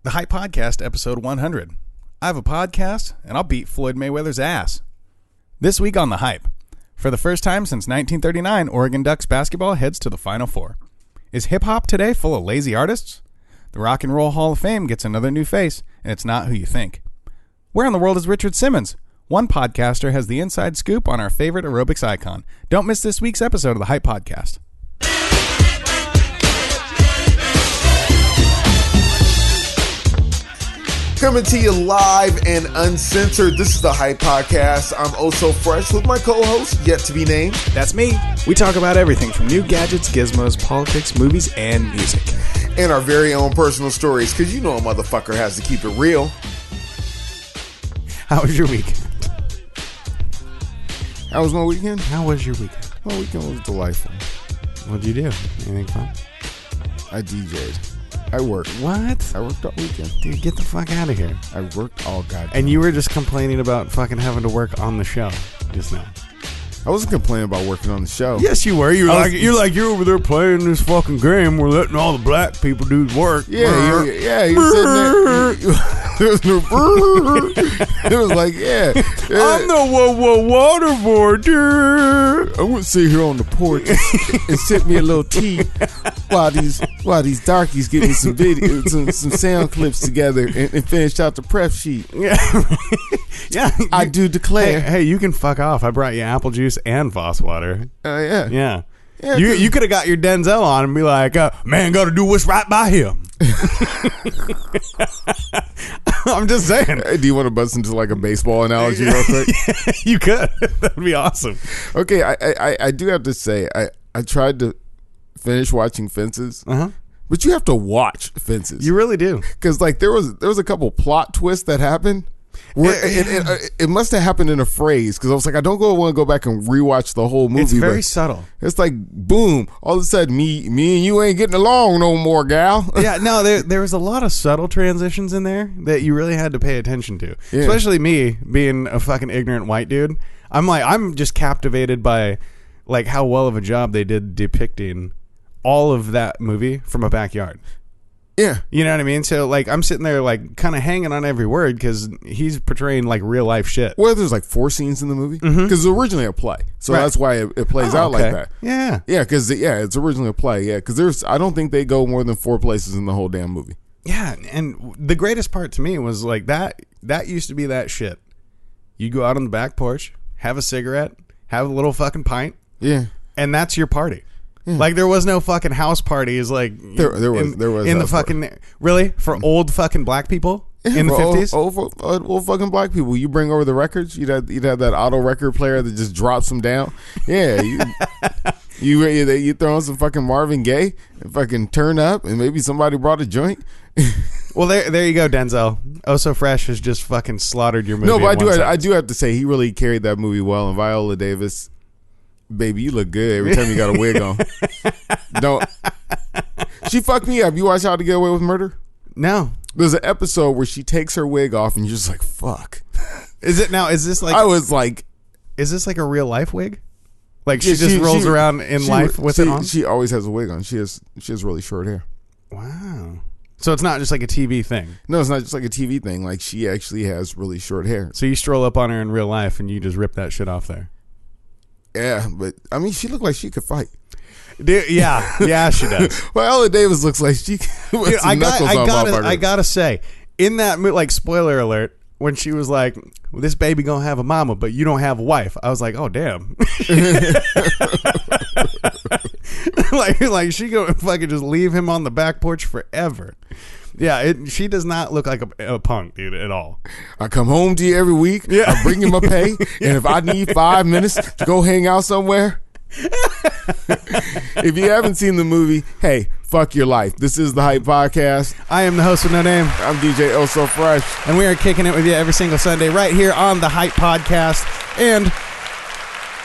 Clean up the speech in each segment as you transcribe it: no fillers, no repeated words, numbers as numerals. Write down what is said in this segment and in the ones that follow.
The Hype Podcast, episode 100. I have a podcast, and I'll beat Floyd Mayweather's ass. This week on The Hype. For the first time since 1939, Oregon Ducks basketball heads to the Final Four. Is hip-hop today full of lazy artists? The Rock and Roll Hall of Fame gets another new face, and it's not who you think. Where in the world is Richard Simmons? One podcaster has the inside scoop on our favorite aerobics icon. Don't miss this week's episode of The Hype Podcast. Coming to you live and uncensored. This is the Hype Podcast. I'm oh so fresh with my co-host, yet to be named. That's me. We talk about everything from new gadgets, gizmos, politics, movies, and music. And our very own personal stories, because you know a motherfucker has to keep it real. How was your weekend? How was my weekend? How was your weekend? My weekend was delightful. What'd you do? Anything fun? I DJ'd. I worked. What? I worked all weekend. Dude, get the fuck out of here. I worked all goddamn. And you were just complaining about fucking having to work on the show just now. I wasn't complaining about working on the show. Yes, you were. You're over there playing this fucking game. We're letting all the black people do the work. Yeah. You're sitting there. There was no it was like, yeah. I'm the waterboarder. I wouldn't sit here on the porch and sip me a little tea while these darkies get me some video, some sound clips together and finish out the prep sheet. Yeah. Yeah. I do declare. Hey, you can fuck off. I brought you apple juice and Voss water. Yeah. Yeah. You could have got your Denzel on and be like, man, got to do what's right by him. I'm just saying. Hey, do you want to bust into like a baseball analogy real quick? Yeah, you could. That would be awesome. Okay, I do have to say, I tried to finish watching Fences. Uh-huh. But you have to watch Fences. You really do. Because like there was a couple plot twists that happened. It must have happened in a phrase, because I was like, I don't want to go back and rewatch the whole movie. It's very subtle. It's like, boom, all of a sudden, me and you ain't getting along no more, gal. Yeah, no, there was a lot of subtle transitions in there that you really had to pay attention to. Yeah. Especially me, being a fucking ignorant white dude. I'm just captivated by like how well of a job they did depicting all of that movie from a backyard. Yeah. You know what I mean? So, like, I'm sitting there, like, kind of hanging on every word because he's portraying, like, real-life shit. Well, there's, like, 4 scenes in the movie. Because it's originally a play. So that's why it plays out like that. Yeah. Yeah, because, it's originally a play. Yeah, because I don't think they go more than 4 places in the whole damn movie. Yeah, and the greatest part to me was, like, that used to be that shit. You go out on the back porch, have a cigarette, have a little fucking pint. Yeah. And that's your party. Like there was no fucking house parties like there was in the fucking really for old fucking black people in the 50s. Old fucking black people. You bring over the records. You'd have that auto record player that just drops them down. Yeah, you throw on some fucking Marvin Gaye and fucking turn up, and maybe somebody brought a joint. Well, there you go, Denzel. Oh So Fresh has just fucking slaughtered your movie. No, but I do have to say he really carried that movie well, and Viola Davis. Baby, you look good every time you got a wig on. She fucked me up. You watch How to Get Away with Murder? No. There's an episode where she takes her wig off and you're just like, fuck. Is this like... I was like... Is this like a real life wig? Like she rolls around in life with it on? She always has a wig on. She has really short hair. Wow. So it's not just like a TV thing? No, it's not just like a TV thing. Like she actually has really short hair. So you stroll up on her in real life and you just rip that shit off there? Yeah, but I mean, she looked like she could fight. Dude, yeah, she does. Viola Davis looks like she. Dude, I gotta say, in that like spoiler alert, when she was like, well, "This baby gonna have a mama, but you don't have a wife," I was like, "Oh damn!" like she gonna fucking just leave him on the back porch forever. Yeah, she does not look like a punk, dude, at all. I come home to you every week. Yeah. I bring you my pay. And if I need 5 minutes to go hang out somewhere. If you haven't seen the movie, hey, fuck your life. This is the Hype Podcast. I am the host with no name. I'm DJ Oh So Fresh. And we are kicking it with you every single Sunday right here on the Hype Podcast. And,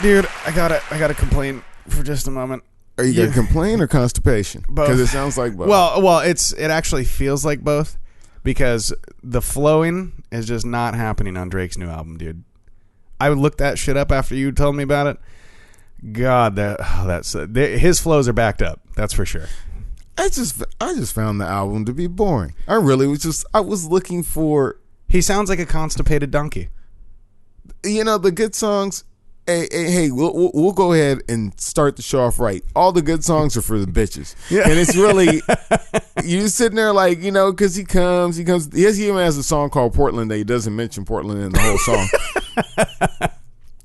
dude, I gotta complain for just a moment. Are you gonna complain or constipation? Both. Because it sounds like both. Well, it actually feels like both because the flowing is just not happening on Drake's new album, dude. I would look that shit up after you told me about it. God, his flows are backed up. That's for sure. I just found the album to be boring. I was looking for. He sounds like a constipated donkey. The good songs. Hey, we'll go ahead and start the show off right. All the good songs are for the bitches, and it's really you sitting there like because he comes. Yes, he even has a song called Portland that he doesn't mention Portland in the whole song.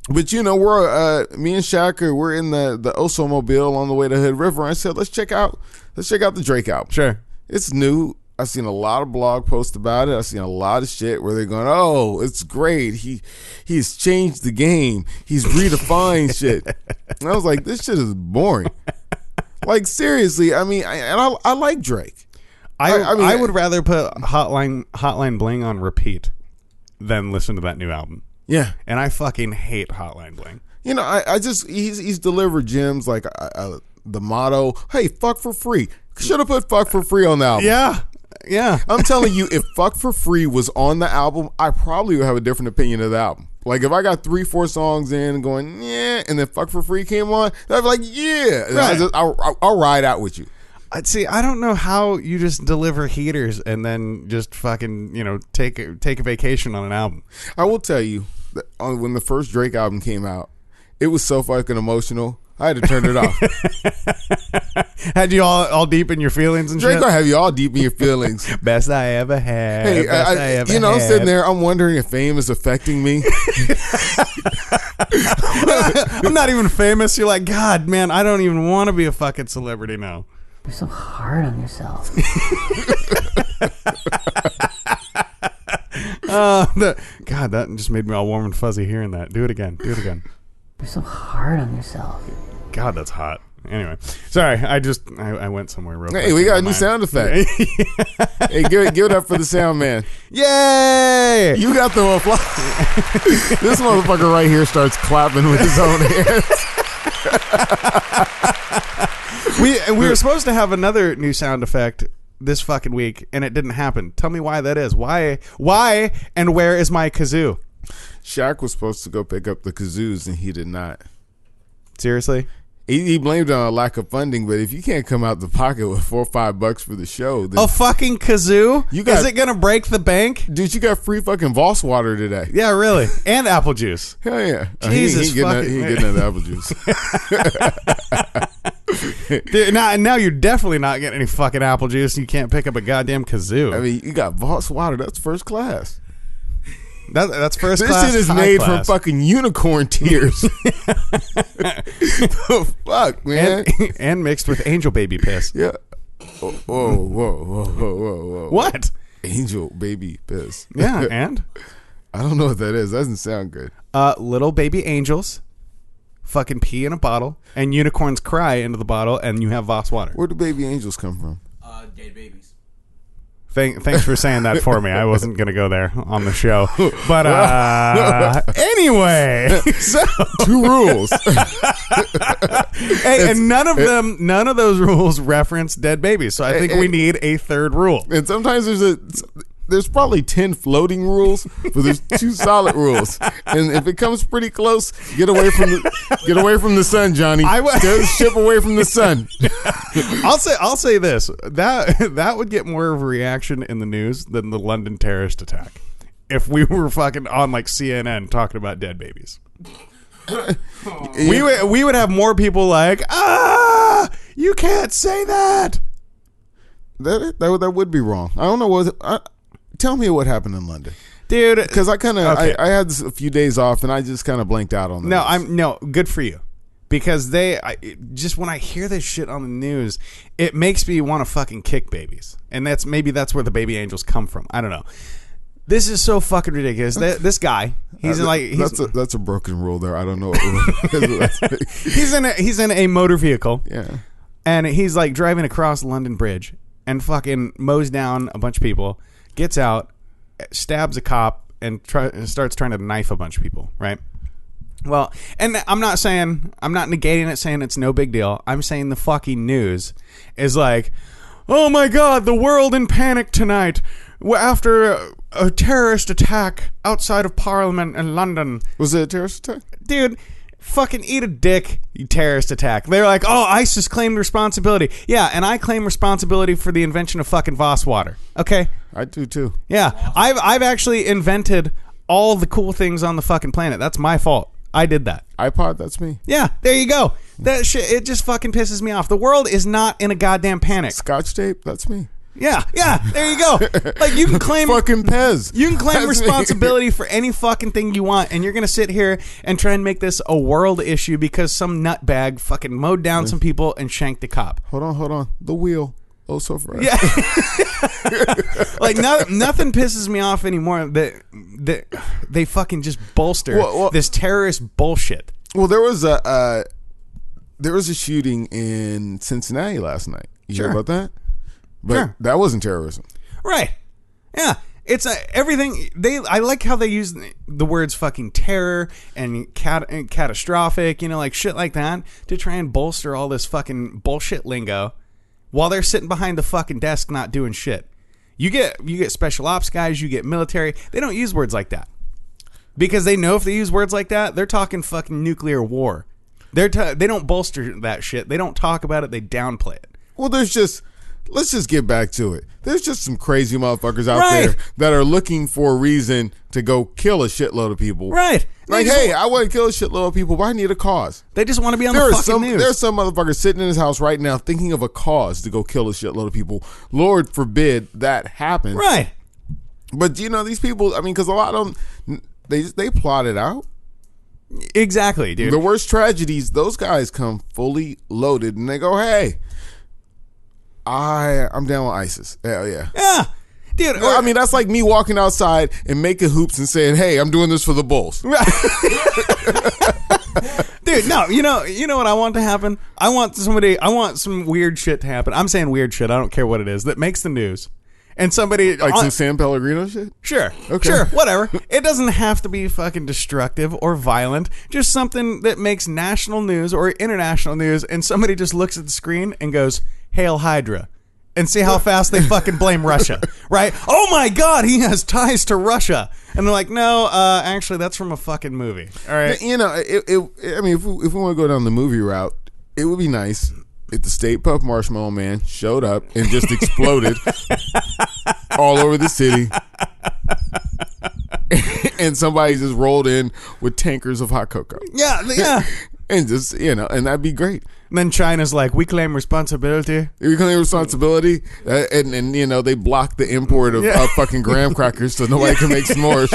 But we're me and Shaq we're in the Oso Mobile on the way to Hood River. I said let's check out the Drake album. Sure, it's new. I've seen a lot of blog posts about it. I've seen a lot of shit where they're going, oh, it's great. He's changed the game. He's redefined shit. And I was like, this shit is boring. Like, seriously, I mean, I like Drake. I would rather put Hotline Bling on repeat than listen to that new album. Yeah. And I fucking hate Hotline Bling. He's delivered gems like the motto, hey, fuck for free. Should have put fuck for free on the album. Yeah. I'm telling you, if Fuck for Free was on the album, I probably would have a different opinion of the album. Like, if I got 3-4 songs in and going, yeah, and then Fuck for Free came on, I'd be like, yeah. Right. I'll ride out with you. See, I don't know how you just deliver heaters and then just fucking, take a vacation on an album. I will tell you, that when the first Drake album came out, it was so fucking emotional. I had to turn it off. Had you all deep in your feelings and Drake shit? gonna have you all deep in your feelings. Best I ever had. Hey, I'm sitting there, I'm wondering if fame is affecting me. I'm not even famous. You're like, God, man, I don't even want to be a fucking celebrity now. You're so hard on yourself. God, that just made me all warm and fuzzy hearing that. Do it again. You're so hard on yourself. God, that's hot. Anyway, sorry. I went somewhere real quick. Hey, we got a new sound effect. Hey, give it up for the sound man. Yay! You got the applause. This motherfucker right here starts clapping with his own hands. We were supposed to have another new sound effect this fucking week, and it didn't happen. Tell me why that is. Why, and where is my kazoo? Shaq was supposed to go pick up the kazoos, and he did not. Seriously? He blamed it on a lack of funding, but if you can't come out the pocket with $4 or $5 for the show, then a fucking kazoo? Is it gonna break the bank? Dude, you got free fucking Voss water today. Yeah, really. And apple juice. Hell yeah. Jesus he ain't getting that apple juice. Dude, now you're definitely not getting any fucking apple juice. You can't pick up a goddamn kazoo. I mean, you got Voss water. That's first class. That's first this class. This shit is made from fucking unicorn tears. The fuck, man. And mixed with angel baby piss. Yeah. Whoa. What? Angel baby piss. Yeah, and? I don't know what that is. That doesn't sound good. Little baby angels fucking pee in a bottle, and unicorns cry into the bottle, and you have Voss water. Where do baby angels come from? Dead babies. Thanks for saying that for me. I wasn't going to go there on the show. But anyway, so 2 rules. Hey, and none of those rules reference dead babies. So I think we need a 3rd rule. And sometimes there's probably 10 floating rules, but there's 2 solid rules. And if it comes pretty close, get away from the sun, Johnny. Steer the ship away from the sun. I'll say this. That would get more of a reaction in the news than the London terrorist attack. If we were fucking on like CNN talking about dead babies. We would have more people like, you can't say that. That would be wrong. I don't know tell me what happened in London, dude. Because I I had a few days off and I just kind of blanked out on that. No, good for you, because just when I hear this shit on the news, it makes me want to fucking kick babies, and that's where the baby angels come from. I don't know. This is so fucking ridiculous. This guy, that's a broken rule there. I don't know. What he's in a motor vehicle. Yeah, and he's like driving across London Bridge and fucking mows down a bunch of people. Gets out, stabs a cop, and starts trying to knife a bunch of people, right? Well, and I'm not negating it, saying it's no big deal. I'm saying the fucking news is like, oh my God, the world in panic tonight after a terrorist attack outside of Parliament in London. Was it a terrorist attack? Dude, Fucking eat a dick, you terrorist attack. They're like, oh, ISIS claimed responsibility. Yeah, and I claim responsibility for the invention of fucking Voss water. Okay? I do too. Yeah, I've actually invented all the cool things on the fucking planet. That's my fault. I did that. iPod, that's me. Yeah, there you go. That shit, it just fucking pisses me off. The world is not in a goddamn panic. Scotch tape, that's me. Yeah, there you go. Like, you can claim fucking Pez. You can claim That's responsibility for any fucking thing you want, and you're gonna sit here and try and make this a world issue because some nutbag fucking mowed down some people and shanked a cop. Hold on. The wheel. Oh, so fresh. Yeah. Like, nothing pisses me off anymore that they fucking just bolster this terrorist bullshit. Well, there was a shooting in Cincinnati last night. You hear about that? But that wasn't terrorism. Right. Yeah. It's everything. I like how they use the words fucking terror and catastrophic, like shit like that, to try and bolster all this fucking bullshit lingo while they're sitting behind the fucking desk not doing shit. You get special ops guys, you get military. They don't use words like that because they know if they use words like that, they're talking fucking nuclear war. They don't bolster that shit. They don't talk about it. They downplay it. Well, let's just get back to it. There's just some crazy motherfuckers out there that are looking for a reason to go kill a shitload of people. Right. Like, hey, I want to kill a shitload of people, but I need a cause. They just want to be on the fucking news. There's some motherfucker sitting in his house right now thinking of a cause to go kill a shitload of people. Lord forbid that happens. Right. But, these people, because a lot of them, they plot it out. Exactly, dude. The worst tragedies, those guys come fully loaded, and they go, hey, I'm down with ISIS. Hell yeah. Yeah. Dude, that's like me walking outside and making hoops and saying, hey, I'm doing this for the Bulls. Dude, no, you know what I want to happen? I want some weird shit to happen. I'm saying weird shit. I don't care what it is that makes the news. And somebody like some San Pellegrino shit? Sure. Okay. Sure, whatever. It doesn't have to be fucking destructive or violent. Just something that makes national news or international news, and somebody just looks at the screen and goes, Hail Hydra. And see how fast they fucking blame Russia, right? Oh my God, he has ties to Russia, and they're like, no, actually, that's from a fucking movie. All right, if we want to go down the movie route, it would be nice if the Stay Puft Marshmallow Man showed up and just exploded all over the city, and somebody just rolled in with tankers of hot cocoa. Yeah. And just, and that'd be great. And then China's like, we claim responsibility. We claim responsibility. And they block the import of fucking graham crackers so nobody can make s'mores.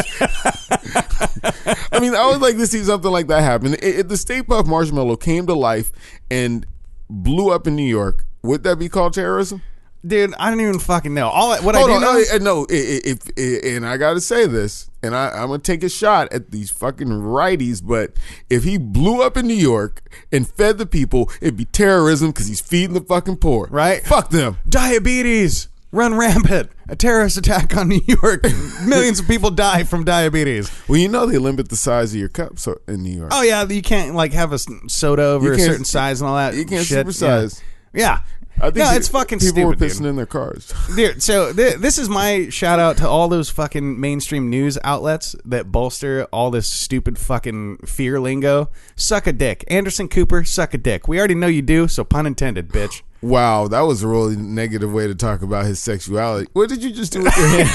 I would like to see something like that happen. If the Stay Puft Marshmallow came to life and blew up in New York, would that be called terrorism? Dude, I don't even fucking know. And I gotta say this, and I'm gonna take a shot at these fucking righties, but if he blew up in New York and fed the people, it'd be terrorism because he's feeding the fucking poor. Right? Fuck them. Diabetes. Run rampant. A terrorist attack on New York. Millions of people die from diabetes. Well, they limit the size of your cups in New York. Oh, yeah. You can't, have a soda over a certain size and all that. You can't shit. supersize. Yeah. I think it's fucking people stupid. People were pissing dude. in their cars. Dude, so this is my shout out to all those fucking mainstream news outlets that bolster all this stupid fucking fear lingo. Suck a dick. Anderson Cooper, suck a dick. We already know you do, so pun intended, bitch. Wow, that was a really negative way to talk about his sexuality. What did you just do with your hand?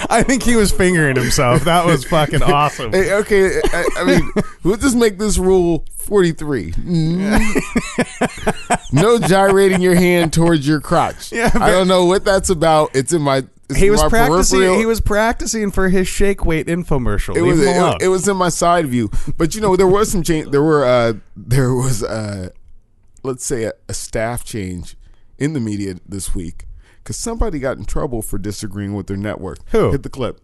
I think he was fingering himself. That was fucking awesome. Hey, okay, we'll just make this rule 43. No gyrating your hand towards your crotch. Yeah, I don't know what that's about. It's in my He was practicing. Peripheral. He was practicing for his shake weight infomercial. It was in my side view, but there was some change. There was let's say a staff change in the media this week because somebody got in trouble for disagreeing with their network. Who? Hit the clip.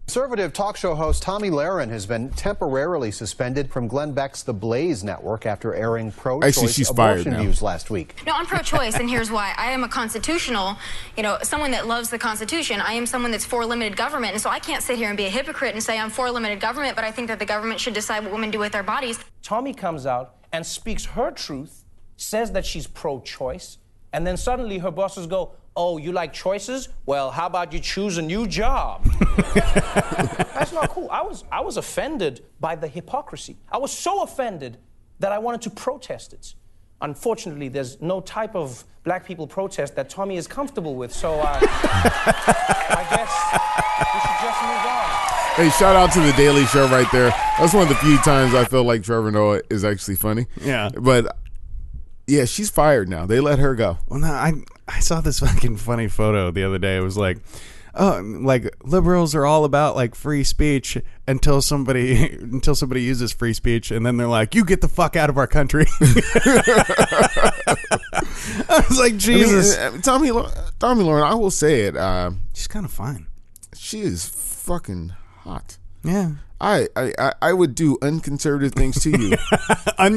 Conservative talk show host Tommy Lahren has been temporarily suspended from Glenn Beck's The Blaze network after airing pro-choice abortion views last week. No, I'm pro-choice, and here's why. I am a constitutional, someone that loves the Constitution. I am someone that's for limited government, and so I can't sit here and be a hypocrite and say I'm for limited government, but I think that the government should decide what women do with their bodies. Tommy comes out and speaks her truth, says that she's pro-choice, and then suddenly her bosses go, oh, you like choices? Well, how about you choose a new job? That's not cool. I was offended by the hypocrisy. I was so offended that I wanted to protest it. Unfortunately, there's no type of black people protest that Tommy is comfortable with, so I guess we should just move on. Hey, shout out to The Daily Show right there. That's one of the few times I feel like Trevor Noah is actually funny. Yeah. But, yeah, she's fired now. They let her go. Well, no, I saw this fucking funny photo the other day. It was like, oh, like liberals are all about like free speech until somebody uses free speech, and then they're like, you get the fuck out of our country. I was like, Jesus. I mean, Tommy Lauren, I will say it. She's kind of fine. She is fucking hot. Yeah. I would do unconservative things to you. I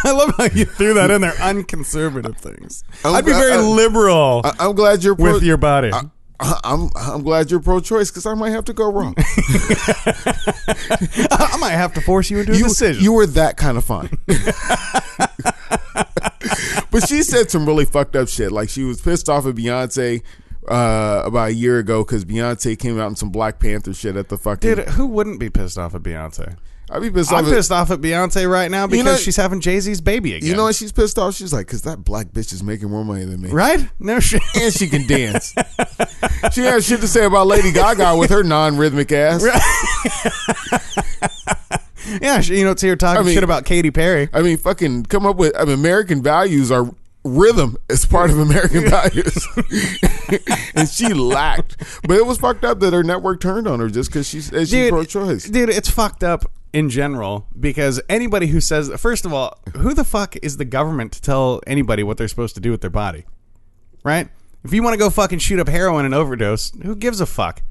love how you threw that in there. Unconservative things. I'd be very liberal. I'm glad you're with your body. I'm glad you're pro-choice because I might have to go wrong. I might have to force you into a decision. You were that kind of fine. But she said some really fucked up shit. Like she was pissed off at Beyonce about a year ago because Beyonce came out in some Black Panther shit at the fucking... Dude, who wouldn't be pissed off at Beyonce? I'd be pissed off. I'm pissed off at Beyonce right now because she's having Jay-Z's baby again. You know what she's pissed off? She's like, because that black bitch is making more money than me. Right? No shit. And she can dance. She has shit to say about Lady Gaga with her non-rhythmic ass. Yeah, to hear talking shit about Katy Perry. I mean, fucking come up with American values are rhythm as part of American values. And she lacked. But it was fucked up that her network turned on her just because she's pro-choice. Dude, it's fucked up in general because anybody who says, first of all, who the fuck is the government to tell anybody what they're supposed to do with their body? Right? If you want to go fucking shoot up heroin and overdose, who gives a fuck?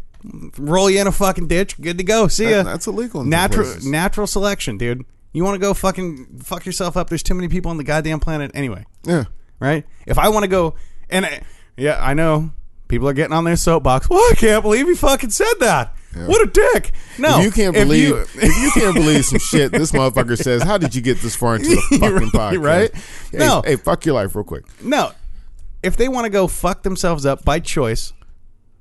Roll you in a fucking ditch, good to go. See ya. That's illegal in natural selection, dude. You want to go fucking fuck yourself up? There's too many people on the goddamn planet anyway. Yeah. Right? If I want to go, I know people are getting on their soapbox. Well, I can't believe he fucking said that. Yeah. What a dick. No. If you can't believe some shit this motherfucker says, how did you get this far into the fucking podcast? Right? Hey, fuck your life real quick. No. If they want to go fuck themselves up by choice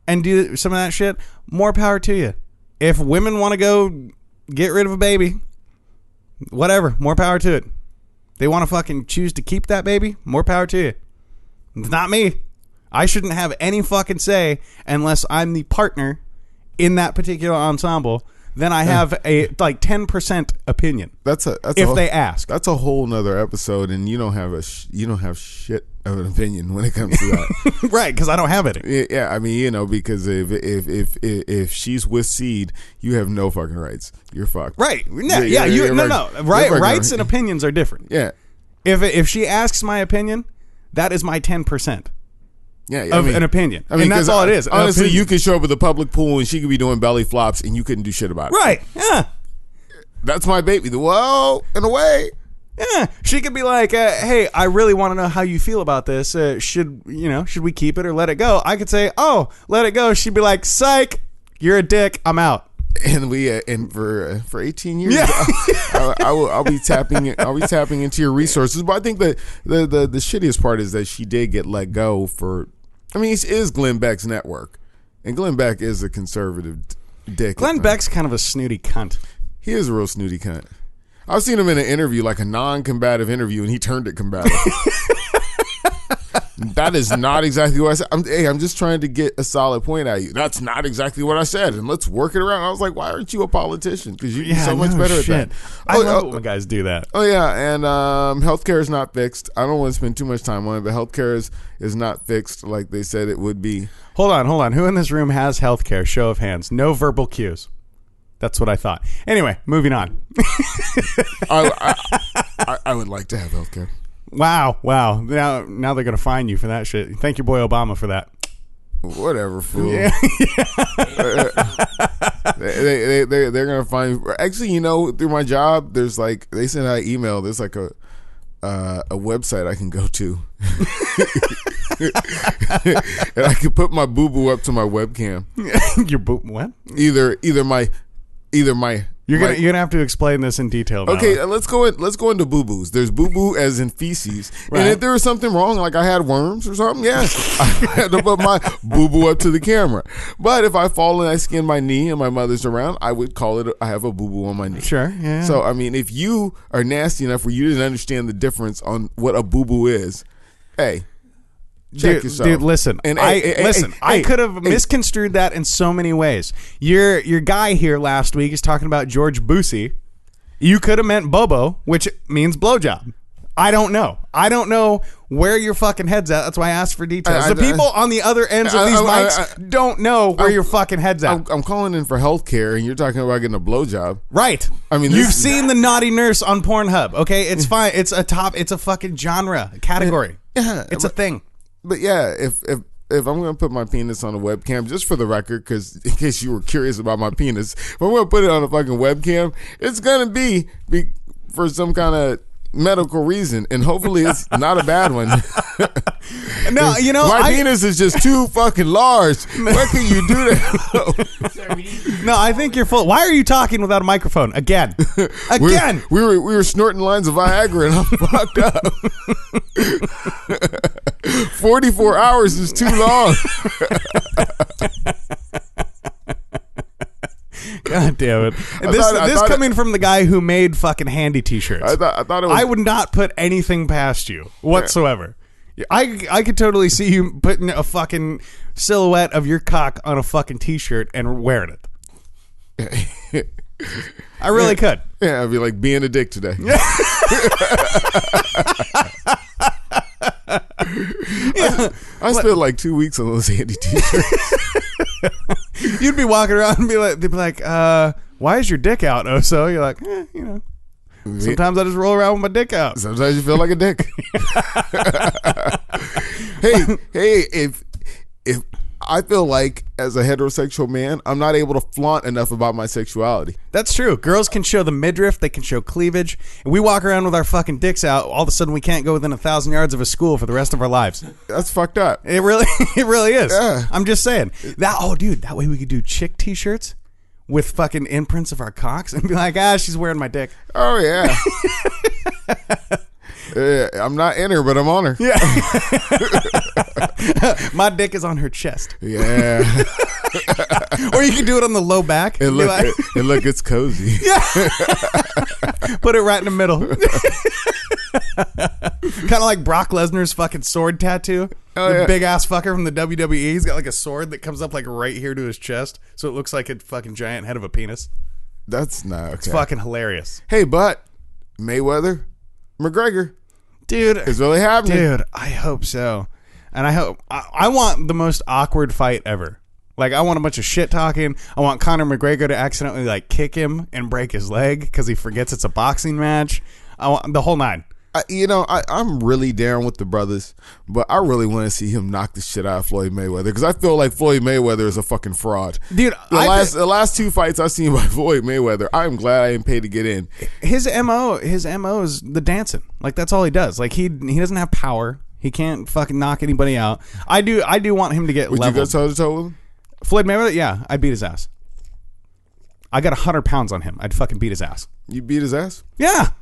and do some of that shit, more power to you. If women want to go get rid of a baby, whatever, more power to it. They want to fucking choose to keep that baby, more power to you. It's not me. I shouldn't have any fucking say unless I'm the partner in that particular ensemble. Then I have a 10% opinion. They ask. That's a whole nother episode, and you don't have shit of an opinion when it comes to that. Right, because I don't have it. Yeah, I mean, because if she's with seed, you have no fucking rights. You're fucked. Right. Rights and opinions are different. Yeah. If she asks my opinion, that is my 10%. Yeah, an opinion. I mean, and that's all it is. Honestly, you could show up at the public pool and she could be doing belly flops and you couldn't do shit about it. Right. Yeah. That's my baby. Well, in a way. Yeah. She could be like, hey, I really want to know how you feel about this. Should we keep it or let it go? I could say, oh, let it go. She'd be like, psych, you're a dick. I'm out. And for 18 years, yeah. I'll be tapping into your resources. But I think that the shittiest part is that she did get let go for. I mean, it is Glenn Beck's network, and Glenn Beck is a conservative dick. Glenn Beck's kind of a snooty cunt. He is a real snooty cunt. I've seen him in an interview, like a non-combative interview, and he turned it combative. That is not exactly what I said. I'm just trying to get a solid point at you. That's not exactly what I said, and let's work it around. I was like, why aren't you a politician? Because you're so much better at that. I love when guys do that. Oh, yeah, and healthcare is not fixed. I don't want to spend too much time on it, but healthcare is not fixed like they said it would be. Hold on. Who in this room has healthcare? Show of hands. No verbal cues. That's what I thought. Anyway, moving on. I would like to have healthcare. Wow. Now they're going to fine you for that shit. Thank your boy Obama for that. Whatever, fool. Yeah. They're going to fine. Actually, through my job, there's like, they send out an email. There's like a website I can go to. And I can put my boo-boo up to my webcam. Your boo what? Either my You're gonna have to explain this in detail now. Okay, let's go into boo-boos. There's boo-boo as in feces. Right. And if there was something wrong, like I had worms or something, yes, I had to put my boo-boo up to the camera. But if I fall and I skin my knee and my mother's around, I would call it I have a boo-boo on my knee. Sure, yeah. So, I mean, if you are nasty enough where you didn't understand the difference on what a boo-boo is, hey, check yourself. Dude, listen. And I could have misconstrued that in so many ways. Your guy here last week is talking about George Busey. You could have meant Bobo, which means blowjob. I don't know. I don't know where your fucking head's at. That's why I asked for details. The people on the other ends of these mics don't know where your fucking head's at. I'm calling in for health care, and you're talking about getting a blowjob. Right. I mean, you've seen the naughty nurse on Pornhub. Okay, it's fine. It's a fucking genre category. Yeah, it's a thing. But yeah, if I'm going to put my penis on a webcam, just for the record, because in case you were curious about my penis, if I'm going to put it on a fucking webcam, it's going to be for some kind of medical reason, and hopefully it's not a bad one. No, you know, my penis is just too fucking large. What can you do to? No, I think you're full. Why are you talking without a microphone again? Again, we were snorting lines of Viagra, and I'm fucked up. 44 hours is too long. God damn it! This coming from the guy who made fucking handy T-shirts. I thought it was. I would not put anything past you whatsoever. Yeah. I could totally see you putting a fucking silhouette of your cock on a fucking T-shirt and wearing it. I really could. Yeah, I'd be like being a dick today. I spent like 2 weeks on those handy T-shirts. You'd be walking around and they'd be like, why is your dick out, Oso? You're like, you know. Sometimes I just roll around with my dick out. Sometimes you feel like a dick. hey, if I feel like as a heterosexual man, I'm not able to flaunt enough about my sexuality. That's true. Girls can show the midriff, they can show cleavage, and we walk around with our fucking dicks out. All of a sudden, we can't go within 1,000 yards of a school for the rest of our lives. That's fucked up. It really is. Yeah. I'm just saying that way we could do chick T-shirts with fucking imprints of our cocks and be like, she's wearing my dick. Oh yeah. I'm not in her, but I'm on her. Yeah. My dick is on her chest. Yeah. Or you can do it on the low back. And look, it's cozy. Yeah. Put it right in the middle. Kind of like Brock Lesnar's fucking sword tattoo. The big ass fucker from the WWE. He's got like a sword that comes up like right here to his chest, so it looks like a fucking giant head of a penis. That's not okay. It's fucking hilarious. Hey, but Mayweather, McGregor, dude, it's really happening. Dude, I hope so. And I want the most awkward fight ever. Like, I want a bunch of shit talking. I want Conor McGregor to accidentally like kick him and break his leg because he forgets it's a boxing match. I want the whole nine. I'm really down with the brothers, but I really want to see him knock the shit out of Floyd Mayweather because I feel like Floyd Mayweather is a fucking fraud. Dude, the last two fights I've seen by Floyd Mayweather, I'm glad I didn't pay to get in. His MO is the dancing. Like, that's all he does. Like, he doesn't have power. He can't fucking knock anybody out. I do want him to get leveled. Would you go toe to toe with him? Floyd Mayweather? Yeah, I'd beat his ass. I got 100 pounds on him. I'd fucking beat his ass. You beat his ass? Yeah.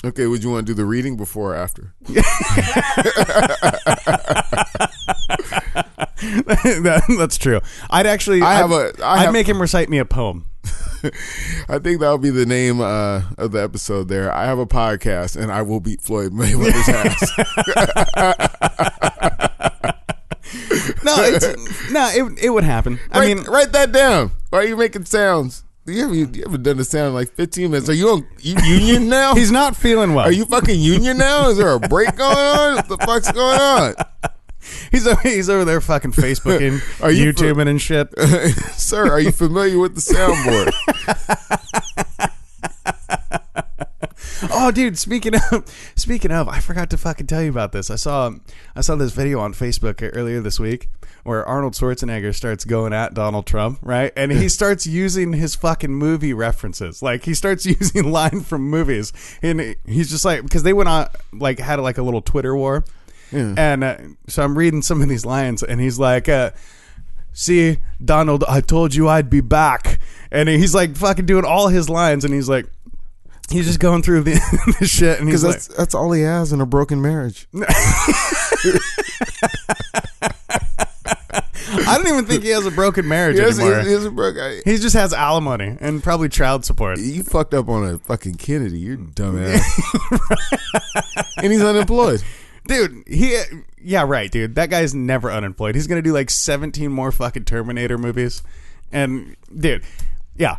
Okay, would you want to do the reading before or after? That's true. I'd make him recite me a poem. I think that would be the name of the episode there. I have a podcast and I will beat Floyd Mayweather's ass. It would happen. Write that down. Why are you making sounds? You haven't done the sound in like 15 minutes. Are you union now? He's not feeling well. Are you fucking union now? Is there a break going on? What the fuck's going on? He's over there fucking Facebooking, YouTubing and shit. Sir, are you familiar with the soundboard? Oh, dude, speaking of, I forgot to fucking tell you about this. I saw this video on Facebook earlier this week where Arnold Schwarzenegger starts going at Donald Trump, right? And he starts using his fucking movie references. Like, he starts using line from movies. And he's just like, because they went on, like, had like a little Twitter war. Yeah. And so I'm reading some of these lines, and he's like, see, Donald, I told you I'd be back. And he's like fucking doing all his lines, and he's like, he's just going through the shit, and he's like, that's all he has in a broken marriage. I don't even think he has a broken marriage anymore. He just has alimony and probably child support. You fucked up on a fucking Kennedy. You're dumbass. And he's unemployed. Dude, yeah, right, dude. That guy's never unemployed. He's going to do like 17 more fucking Terminator movies. And, dude, yeah.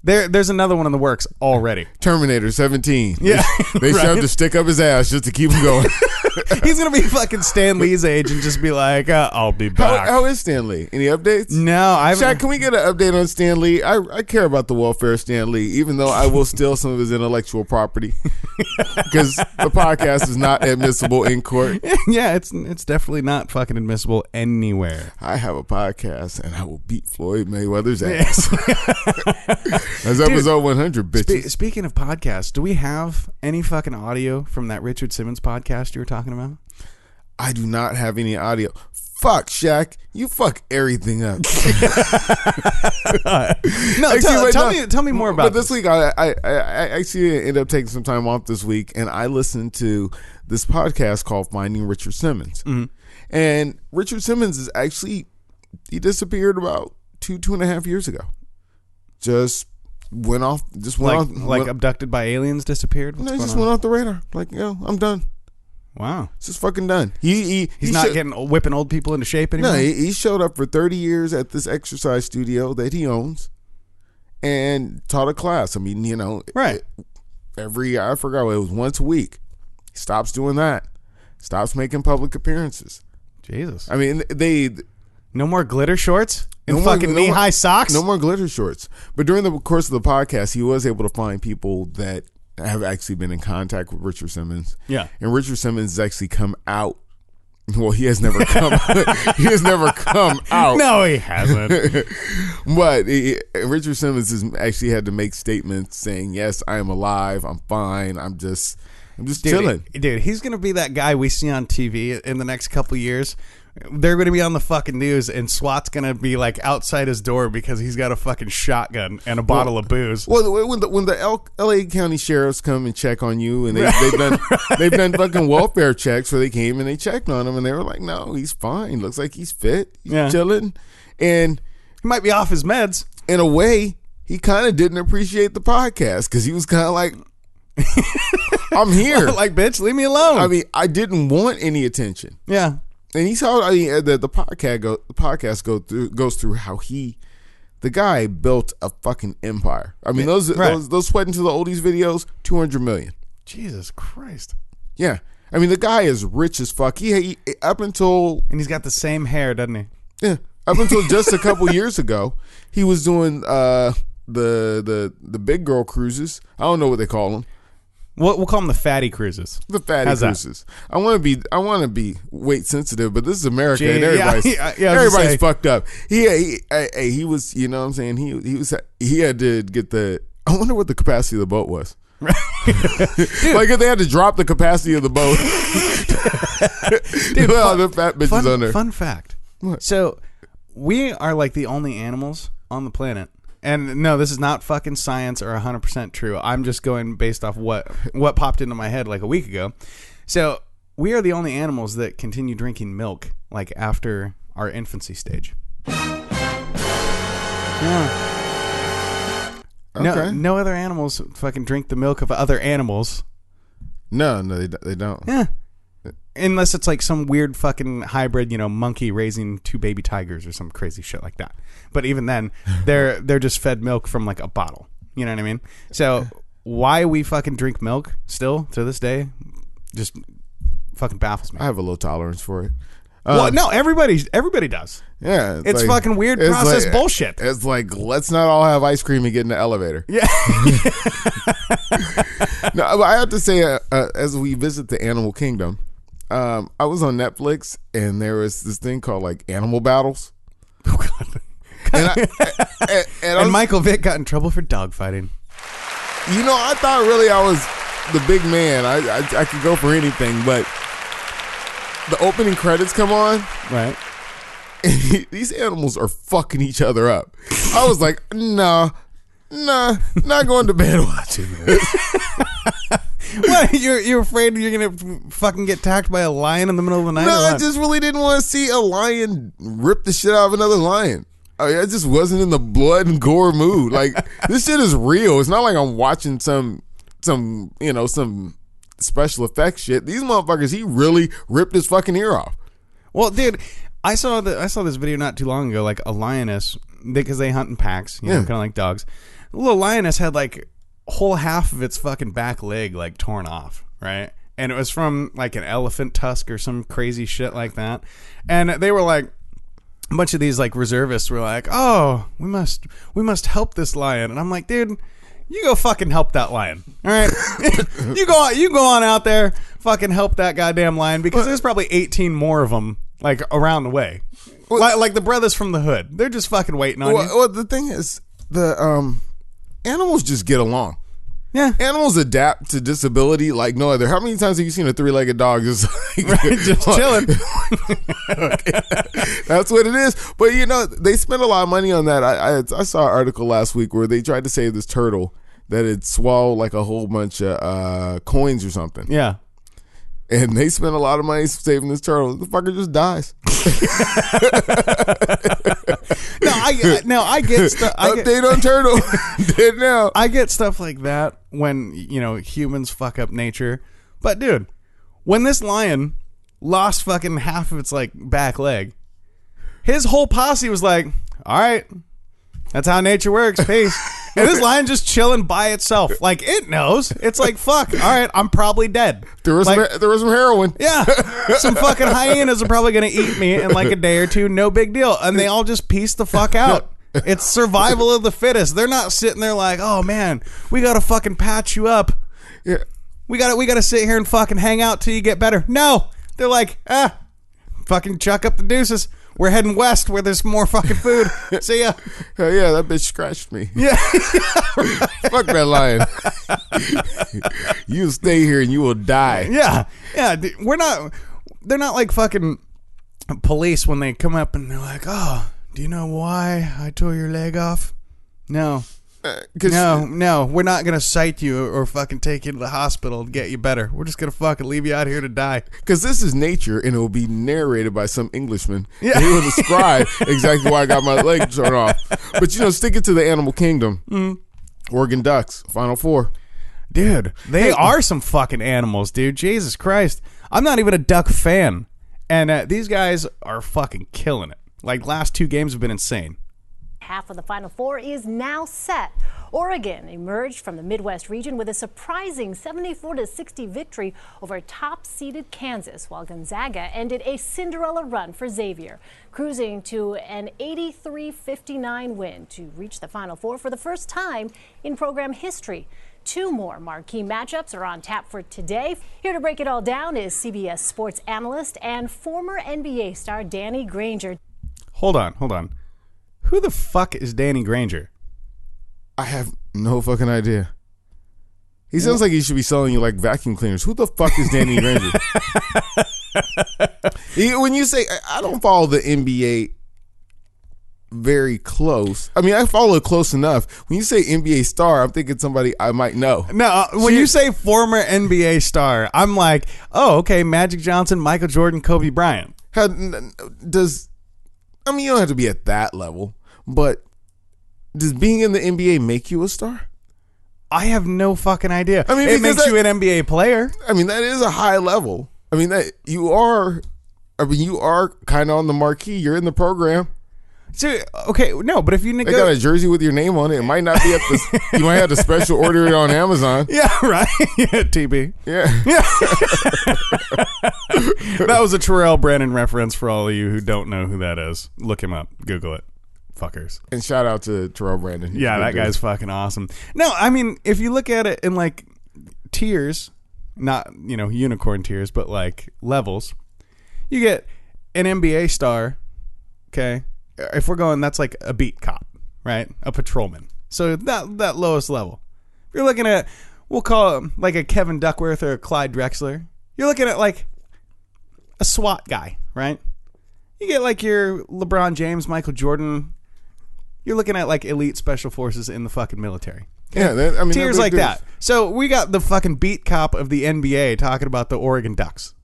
There's another one in the works already. Terminator 17. Yeah. They right? shoved a stick up his ass just to keep him going. He's going to be fucking Stan Lee's age and just be like, I'll be back. How is Stan Lee? Any updates? No. Shaq, can we get an update on Stan Lee? I care about the welfare of Stan Lee, even though I will steal some of his intellectual property. Because the podcast is not admissible in court. Yeah, it's definitely not fucking admissible anywhere. I have a podcast and I will beat Floyd Mayweather's ass. That's episode 100, bitches. Speaking of podcasts, do we have any fucking audio from that Richard Simmons podcast you were talking about? I do not have any audio. Fuck, Shaq. You fuck everything up. No, tell me more about But this week, I actually ended up taking some time off this week, and I listened to this podcast called Finding Richard Simmons. Mm-hmm. And Richard Simmons is actually, he disappeared about 2.5 years ago. Went abducted by aliens, disappeared? No, he just went off the radar. Like, I'm done. Wow. It's just fucking done. He's not whipping old people into shape anymore? No, he showed up for 30 years at this exercise studio that he owns and taught a class. I mean, right. I forgot, it was once a week. He stops doing that. Stops making public appearances. Jesus. I mean, no more glitter shorts and fucking knee-high socks? No more glitter shorts. But during the course of the podcast, he was able to find people that have actually been in contact with Richard Simmons. Yeah. And Richard Simmons has actually come out. Well, he has never come he has never come out. No, he hasn't. But Richard Simmons has actually had to make statements saying, yes, I am alive. I'm fine. I'm just chilling. Dude, he's going to be that guy we see on TV in the next couple years. They're going to be on the fucking news, and SWAT's going to be like outside his door because he's got a fucking shotgun and a bottle of booze. Well, when the LA County sheriffs come and check on you, and they've done fucking welfare checks where they came and they checked on him, and they were like, no, he's fine. Looks like he's fit. He's chilling, and he might be off his meds. In a way, he kind of didn't appreciate the podcast because he was kind of like, I'm here. Like, bitch, leave me alone. I mean, I didn't want any attention. Yeah. And he saw the podcast goes through how the guy built a fucking empire. I mean, those Sweat Into the Oldies videos, 200 million. Jesus Christ. Yeah. I mean, the guy is rich as fuck. He up until, and he's got the same hair, doesn't he? Yeah. Up until just a couple years ago, he was doing the big girl cruises. I don't know what they call them. We'll call them the fatty cruises. The fatty cruises. That? I want to be weight sensitive, but this is America, and everybody's fucked up. He was, you know what I'm saying? He had to get I wonder what the capacity of the boat was. Like if they had to drop the capacity of the bout. Dude, the fat bitches on there. Fun fact. What? So we are like the only animals on the planet. And no, this is not fucking science or 100% true. I'm just going based off what popped into my head like a week ago. So we are the only animals that continue drinking milk like after our infancy stage. Yeah. Okay. No other animals fucking drink the milk of other animals. No, they don't. Yeah. Unless it's like some weird fucking hybrid, monkey raising 2 baby tigers or some crazy shit like that. But even then, they're just fed milk from like a bottle. You know what I mean? So why we fucking drink milk still to this day just fucking baffles me. I have a low tolerance for it. Well, no, everybody does. Yeah. It's like, fucking weird process bullshit. It's like, let's not all have ice cream and get in the elevator. Yeah. No, but I have to say, as we visit the animal kingdom, I was on Netflix and there was this thing called like Animal Battles. Oh, God. And Michael Vick got in trouble for dogfighting. I thought really I was the big man. I could go for anything, but the opening credits come on. Right. These animals are fucking each other up. I was like, nah, not going to bed watching this. What? You're afraid you're gonna fucking get attacked by a lion in the middle of the night? No, I just really didn't want to see a lion rip the shit out of another lion. I just wasn't in the blood and gore mood. Like, this shit is real. It's not like I'm watching some special effects shit. These motherfuckers, he really ripped his fucking ear off. Well, dude, I saw this video not too long ago. Like a lioness, because they hunt in packs, you know, kind of like dogs. A little lioness had like whole half of its fucking back leg like torn off, right? And it was from like an elephant tusk or some crazy shit like that. And they were like, a bunch of these like reservists were like, oh, we must help this lion. And I'm like, dude, you go fucking help that lion, all right? you go on out there, fucking help that goddamn lion, because there's probably 18 more of them like around the way. Like the brothers from the hood, they're just fucking waiting on you. Well, the thing is, the animals just get along. Yeah, animals adapt to disability like no other. How many times have you seen a 3-legged dog just like, right, just chilling? That's what it is. But you know, they spend a lot of money on that. I saw an article last week where they tried to save this turtle that had swallowed like a whole bunch of coins or something. Yeah. And they spent a lot of money saving this turtle. The fucker just dies. I get stuff. Update on turtle. Dead now. I get stuff like that when, you know, humans fuck up nature. But dude, when this lion lost fucking half of its like back leg, his whole posse was like, all right, that's how nature works. Peace. And this lion just chilling by itself. Like, it knows. It's like, fuck, all right, I'm probably dead. There was some heroin. Yeah. Some fucking hyenas are probably going to eat me in like a day or two. No big deal. And they all just piece the fuck out. It's survival of the fittest. They're not sitting there like, oh, man, we got to fucking patch you up. Yeah. We got to sit here and fucking hang out till you get better. No. They're like, fucking chuck up the deuces. We're heading west where there's more fucking food. See ya. Hell yeah, that bitch scratched me. Yeah. Fuck that lion. You stay here and you will die. Yeah. Yeah. They're not like fucking police when they come up and they're like, oh, do you know why I tore your leg off? No. No, we're not going to cite you or fucking take you to the hospital to get you better. We're just going to fucking leave you out here to die. Because this is nature, and it will be narrated by some Englishman. Yeah. And he will describe exactly why I got my leg torn off. But, you know, stick it to the animal kingdom. Oregon Ducks, Final Four. Dude, they are some fucking animals, dude. Jesus Christ. I'm not even a duck fan. And these guys are fucking killing it. Like, last 2 games have been insane. Half of the Final Four is now set. Oregon emerged from the Midwest region with a surprising 74-60 victory over top-seeded Kansas, while Gonzaga ended a Cinderella run for Xavier, cruising to an 83-59 win to reach the Final Four for the first time in program history. 2 more marquee matchups are on tap for today. Here to break it all down is CBS sports analyst and former NBA star Danny Granger. Hold on. Who the fuck is Danny Granger? I have no fucking idea. He sounds like he should be selling you like vacuum cleaners. Who the fuck is Danny Granger? When you say, I don't follow the NBA very close. I mean, I follow it close enough. When you say NBA star, I'm thinking somebody I might know. No, when you say former NBA star, I'm like, oh, okay, Magic Johnson, Michael Jordan, Kobe Bryant. I mean, you don't have to be at that level, but does being in the NBA make you a star? I have no fucking idea. I mean, it makes you an NBA player. I mean, that is a high level. I mean, you are kind of on the marquee. You're in the program. So, okay, no, but if you they got a jersey with your name on it, it might not be at the. You might have to special order it on Amazon. Yeah, right. Yeah, TB. Yeah. That was a Terrell Brandon reference for all of you who don't know who that is. Look him up. Google it. Fuckers. And shout out to Terrell Brandon. Yeah, that guy's fucking awesome. No, I mean, if you look at it in like tiers, not, unicorn tiers, but like levels, you get an NBA star, okay? If we're going, that's like a beat cop, right? A patrolman. So that lowest level. If you're looking at, we'll call it like a Kevin Duckworth or a Clyde Drexler. You're looking at like a SWAT guy, right? You get like your LeBron James, Michael Jordan. You're looking at like elite special forces in the fucking military. Yeah, tiers like that. So we got the fucking beat cop of the NBA talking about the Oregon Ducks.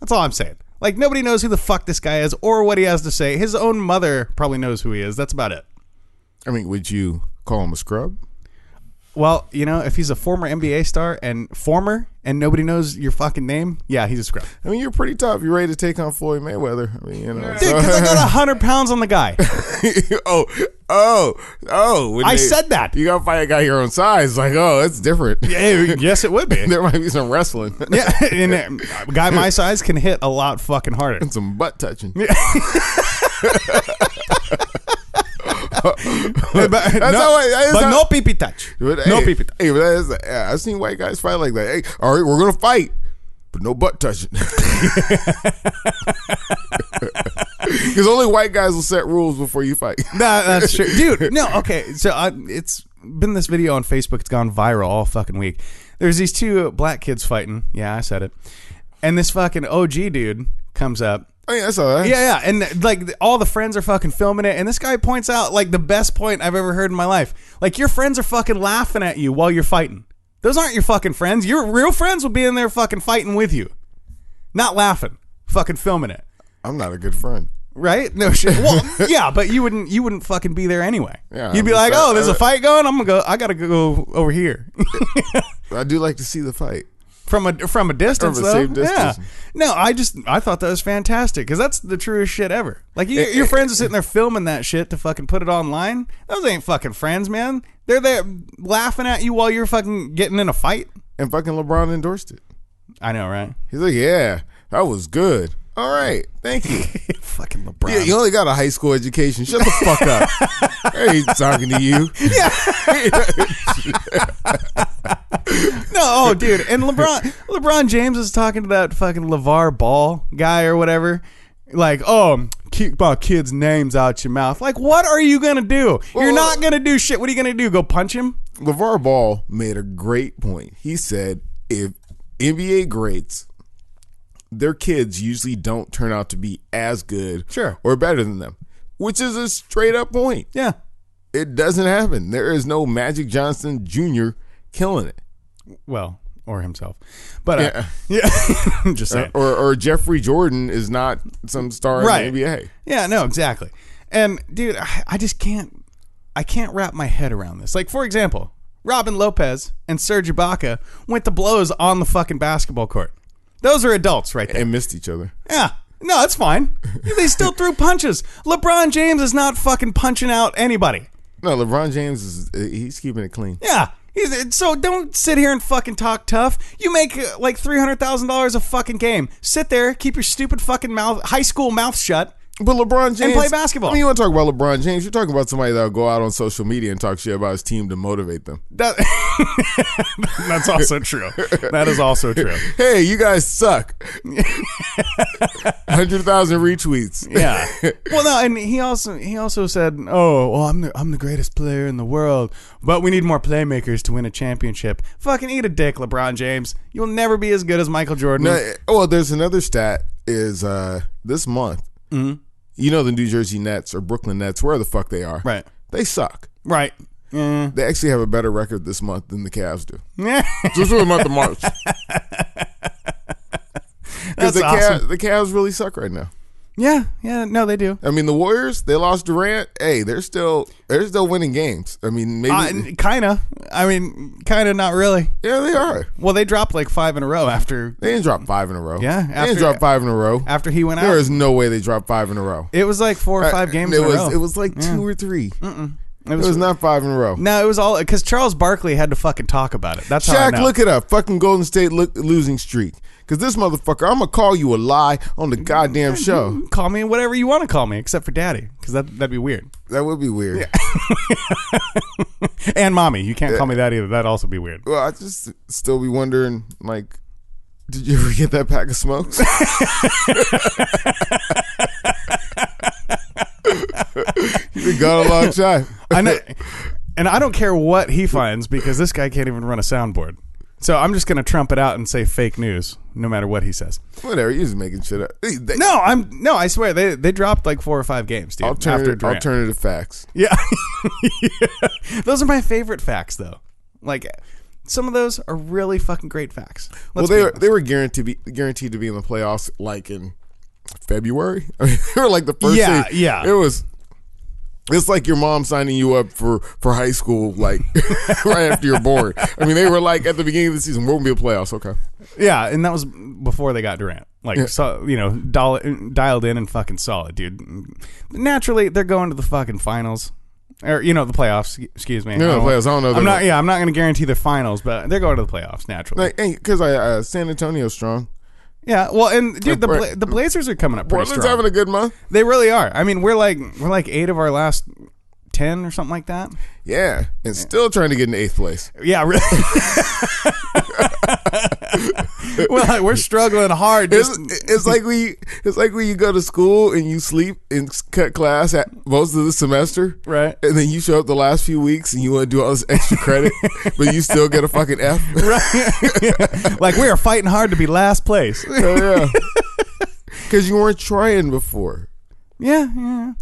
That's all I'm saying. Like, nobody knows who the fuck this guy is or what he has to say. His own mother probably knows who he is. That's about it. I mean, would you call him a scrub? Well, you know, if he's a former NBA star and nobody knows your fucking name, yeah, he's a scrub. I mean, you're pretty tough. You're ready to take on Floyd Mayweather. I mean, you know. Dude, because I got 100 pounds on the guy. I said that. You got to fight a guy your own size. Like, it's different. Yeah, yes, it would be. There might be some wrestling. Yeah, and a guy my size can hit a lot fucking harder. And some butt touching. Yeah. No pee-pee touch. No pee-pee touch. Hey, I've seen white guys fight like that. Hey, all right, we're going to fight, but no butt touching. Because only white guys will set rules before you fight. That's true. Dude, no, okay. So it's been this video on Facebook. It's gone viral all fucking week. There's these two black kids fighting. Yeah, I said it. And this fucking OG dude comes up. Oh, yeah, I saw that. Yeah. And like all the friends are fucking filming it. And this guy points out like the best point I've ever heard in my life. Like, your friends are fucking laughing at you while you're fighting. Those aren't your fucking friends. Your real friends will be in there fucking fighting with you. Not laughing. Fucking filming it. I'm not a good friend. Right? No shit. Well, yeah, but you wouldn't fucking be there anyway. Yeah, you'd be like, oh, there's a fight going. I gotta go over here. I do like to see the fight. From a distance, from a safe distance. Yeah. No, I thought that was fantastic because that's the truest shit ever. Like, your friends are sitting there filming that shit to fucking put it online. Those ain't fucking friends, man. They're there laughing at you while you're fucking getting in a fight. And fucking LeBron endorsed it. I know, right? He's like, yeah, that was good. All right, thank you. Fucking LeBron. Yeah, you only got a high school education. Shut the fuck up. I ain't talking to you. Yeah. No, dude. And LeBron James is talking to that fucking LeVar Ball guy or whatever. Like, keep my kids' names out your mouth. Like, what are you going to do? You're not going to do shit. What are you going to do? Go punch him? LeVar Ball made a great point. He said, if NBA greats, their kids usually don't turn out to be as good or better than them, which is a straight up point. Yeah. It doesn't happen. There is no Magic Johnson Jr. killing it. Well, or himself. But yeah. I'm just saying. Or Jeffrey Jordan is not some star in the NBA. Yeah, no, exactly. And dude, I just can't wrap my head around this. Like, for example, Robin Lopez and Serge Ibaka went to blows on the fucking basketball court. Those are adults right there. And missed each other. Yeah. No, that's fine. They still threw punches. LeBron James is not fucking punching out anybody. No, LeBron James he's keeping it clean. Yeah. So don't sit here and fucking talk tough. You make like $300,000 a fucking game. Sit there, keep your stupid fucking high school mouth shut. But LeBron James... And play basketball. I mean, you want to talk about LeBron James, you're talking about somebody that'll go out on social media and talk shit about his team to motivate them. That's also true. That is also true. Hey, you guys suck. 100,000 retweets. Yeah. Well, no, and he also said, oh, well, I'm the greatest player in the world, but we need more playmakers to win a championship. Fucking eat a dick, LeBron James. You'll never be as good as Michael Jordan. No, well, there's another stat is this month. Mm-hmm. You know the New Jersey Nets or Brooklyn Nets, where the fuck they are. Right. They suck. Right. They actually have a better record this month than the Cavs do. Yeah. Just for the month of March. Because awesome. The Cavs really suck right now. Yeah, no, they do. I mean, the Warriors, they lost Durant. Hey, they're still winning games. I mean, maybe kind of. I mean, kind of, not really. Yeah, they are. Well, they dropped like 5 in a row after. They didn't drop 5 in a row. Yeah, they didn't drop 5 in a row after he went out. There is no way they dropped 5 in a row. It was like 4 or 5 games in a row. It was like 2 or 3. It was was not 5 in a row. No, it was all because Charles Barkley had to fucking talk about it. That's how I know. Shaq, look it up. Fucking Golden State losing streak. Because this motherfucker, I'm going to call you a lie on the goddamn show. Call me whatever you want to call me, except for daddy, because that'd be weird. That would be weird. Yeah. And mommy. You can't call me that either. That'd also be weird. Well, I just still be wondering, like, did you ever get that pack of smokes? You've been gone a long time. I know. And I don't care what he finds because this guy can't even run a soundboard. So I'm just going to trump it out and say fake news, no matter what he says. Whatever, you're just making shit up. I swear they dropped like 4 or 5 games, dude. Alternative facts. Yeah. Yeah. Those are my favorite facts, though. Like, some of those are really fucking great facts. They were guaranteed to be in the playoffs like in February. I mean, they were like the first. Yeah. It's like your mom signing you up for high school, like right after you're born. I mean, they were like at the beginning of the season, we're gonna be in playoffs, okay? Yeah, and that was before they got Durant. Like, so, you know, dialed in and fucking solid, dude. Naturally, they're going to the fucking finals, or the playoffs. Excuse me. The playoffs. I don't know. I'm not going to guarantee the finals, but they're going to the playoffs naturally. Because San Antonio's strong. Yeah, well, and dude, the Blazers are coming up pretty Portland's strong. having a good month. They really are. I mean, we're like 8 of our last 10 or something like that. Yeah, and still trying to get in 8th place. Yeah, really. Well, we're struggling hard. It's like when you go to school and you sleep and cut class at most of the semester, right? And then you show up the last few weeks and you want to do all this extra credit, but you still get a fucking F. Right? Yeah. Like, we are fighting hard to be last place. Oh, yeah, because you weren't trying before. Yeah.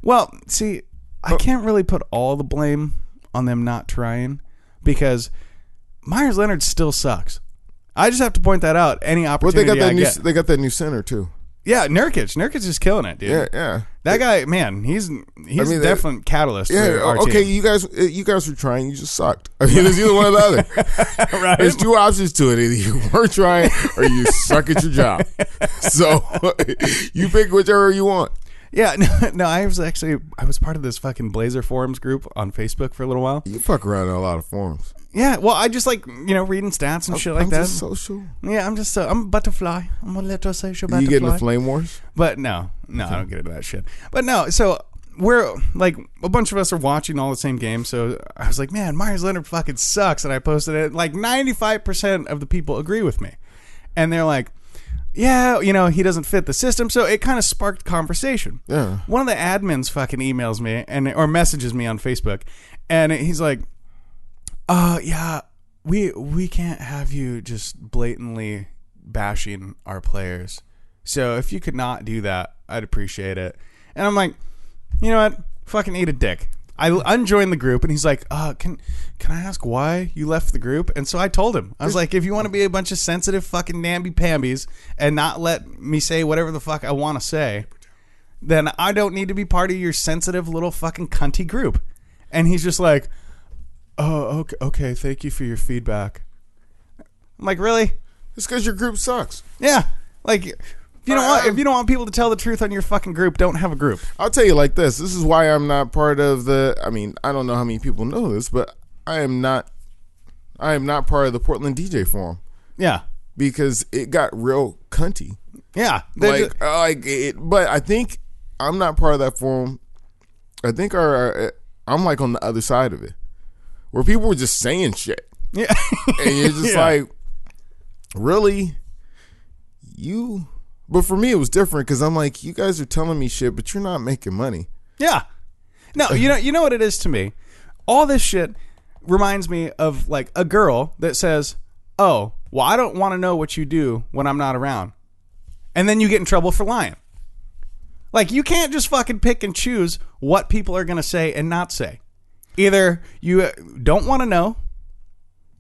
Well, see, I can't really put all the blame on them not trying, because Myers Leonard still sucks. I just have to point that out. Any opportunity they got that new center too. Yeah, Nurkic is killing it, dude. Yeah. That guy, man, he's a definite catalyst. Yeah, for our okay, team. you guys were trying, you just sucked. I mean, it's either one or the other. Right? There's 2 options to it: either you weren't trying or you suck at your job. So you pick whichever you want. Yeah, no, I was part of this fucking Blazer forums group on Facebook for a little while. You fuck around in a lot of forums. Yeah, well, I just like, reading stats and shit like that. Just social. Yeah, I'm a butterfly. I'm a little social butterfly. You get into flame wars? But no, I don't get into that shit. But no, so we're like, a bunch of us are watching all the same game. So I was like, man, Myers Leonard fucking sucks. And I posted it. Like 95% of the people agree with me. And they're like, yeah, he doesn't fit the system. So it kind of sparked conversation. Yeah. One of the admins fucking emails me or messages me on Facebook. And he's like, yeah, we can't have you just blatantly bashing our players. So if you could not do that, I'd appreciate it. And I'm like, you know what? Fucking eat a dick. I unjoined the group, and he's like, can I ask why you left the group? And so I told him. I was like, if you want to be a bunch of sensitive fucking namby-pambies and not let me say whatever the fuck I want to say, then I don't need to be part of your sensitive little fucking cunty group. And he's just like, oh, okay, thank you for your feedback. I'm like, really? It's because your group sucks. Yeah. Like, if you don't want people to tell the truth on your fucking group, don't have a group. I'll tell you like this. This is why I'm not part of I don't know how many people know this, but I am not part of the Portland DJ forum. Yeah. Because it got real cunty. Yeah. But I think I'm not part of that forum. I think I'm like on the other side of it, where people were just saying shit. Yeah. And you're just like, really? But for me, it was different because I'm like, you guys are telling me shit, but you're not making money. Yeah. No, you know what it is to me? All this shit reminds me of like a girl that says, oh, well, I don't want to know what you do when I'm not around. And then you get in trouble for lying. Like, you can't just fucking pick and choose what people are going to say and not say. Either you don't want to know,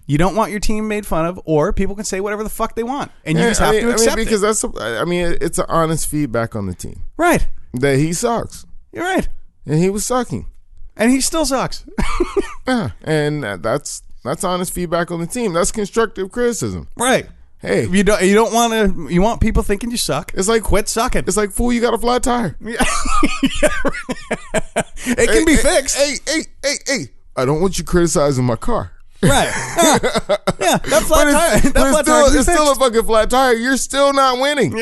you don't want your team made fun of, or people can say whatever the fuck they want, and you just have to accept it. Because it's an honest feedback on the team. Right. That he sucks. You're right. And he was sucking. And he still sucks. Yeah, and that's honest feedback on the team. That's constructive criticism. Right. Hey, you want people thinking you suck. It's like, quit sucking. It's like, fool, you got a flat tire. Yeah. It can be fixed. Hey, I don't want you criticizing my car. Right. Yeah, that flat tire. It's still a fucking flat tire. You're still not winning.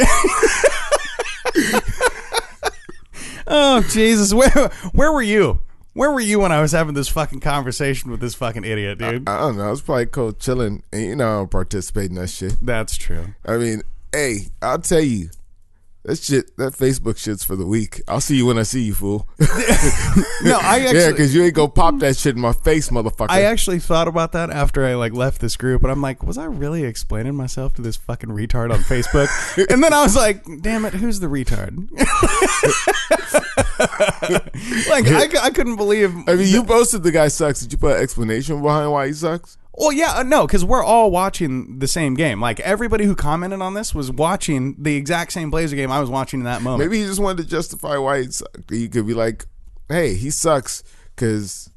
Oh, Jesus. Where were you? Where were you when I was having this fucking conversation with this fucking idiot, dude? I don't know. I was probably cold chilling, and I don't participate in that shit. That's true. I mean, hey, I'll tell you, That Facebook shit's for the weak. I'll see you when I see you, fool. No, because you ain't gonna pop that shit in my face, motherfucker. I actually thought about that after I left this group, and I'm like, was I really explaining myself to this fucking retard on Facebook? And then I was like, damn it, who's the retard? I couldn't believe. I mean, you posted the guy sucks. Did you put an explanation behind why he sucks? Well, yeah, no, because we're all watching the same game. Like, everybody who commented on this was watching the exact same Blazer game I was watching in that moment. Maybe he just wanted to justify why he sucked. You could be like, hey, he sucks because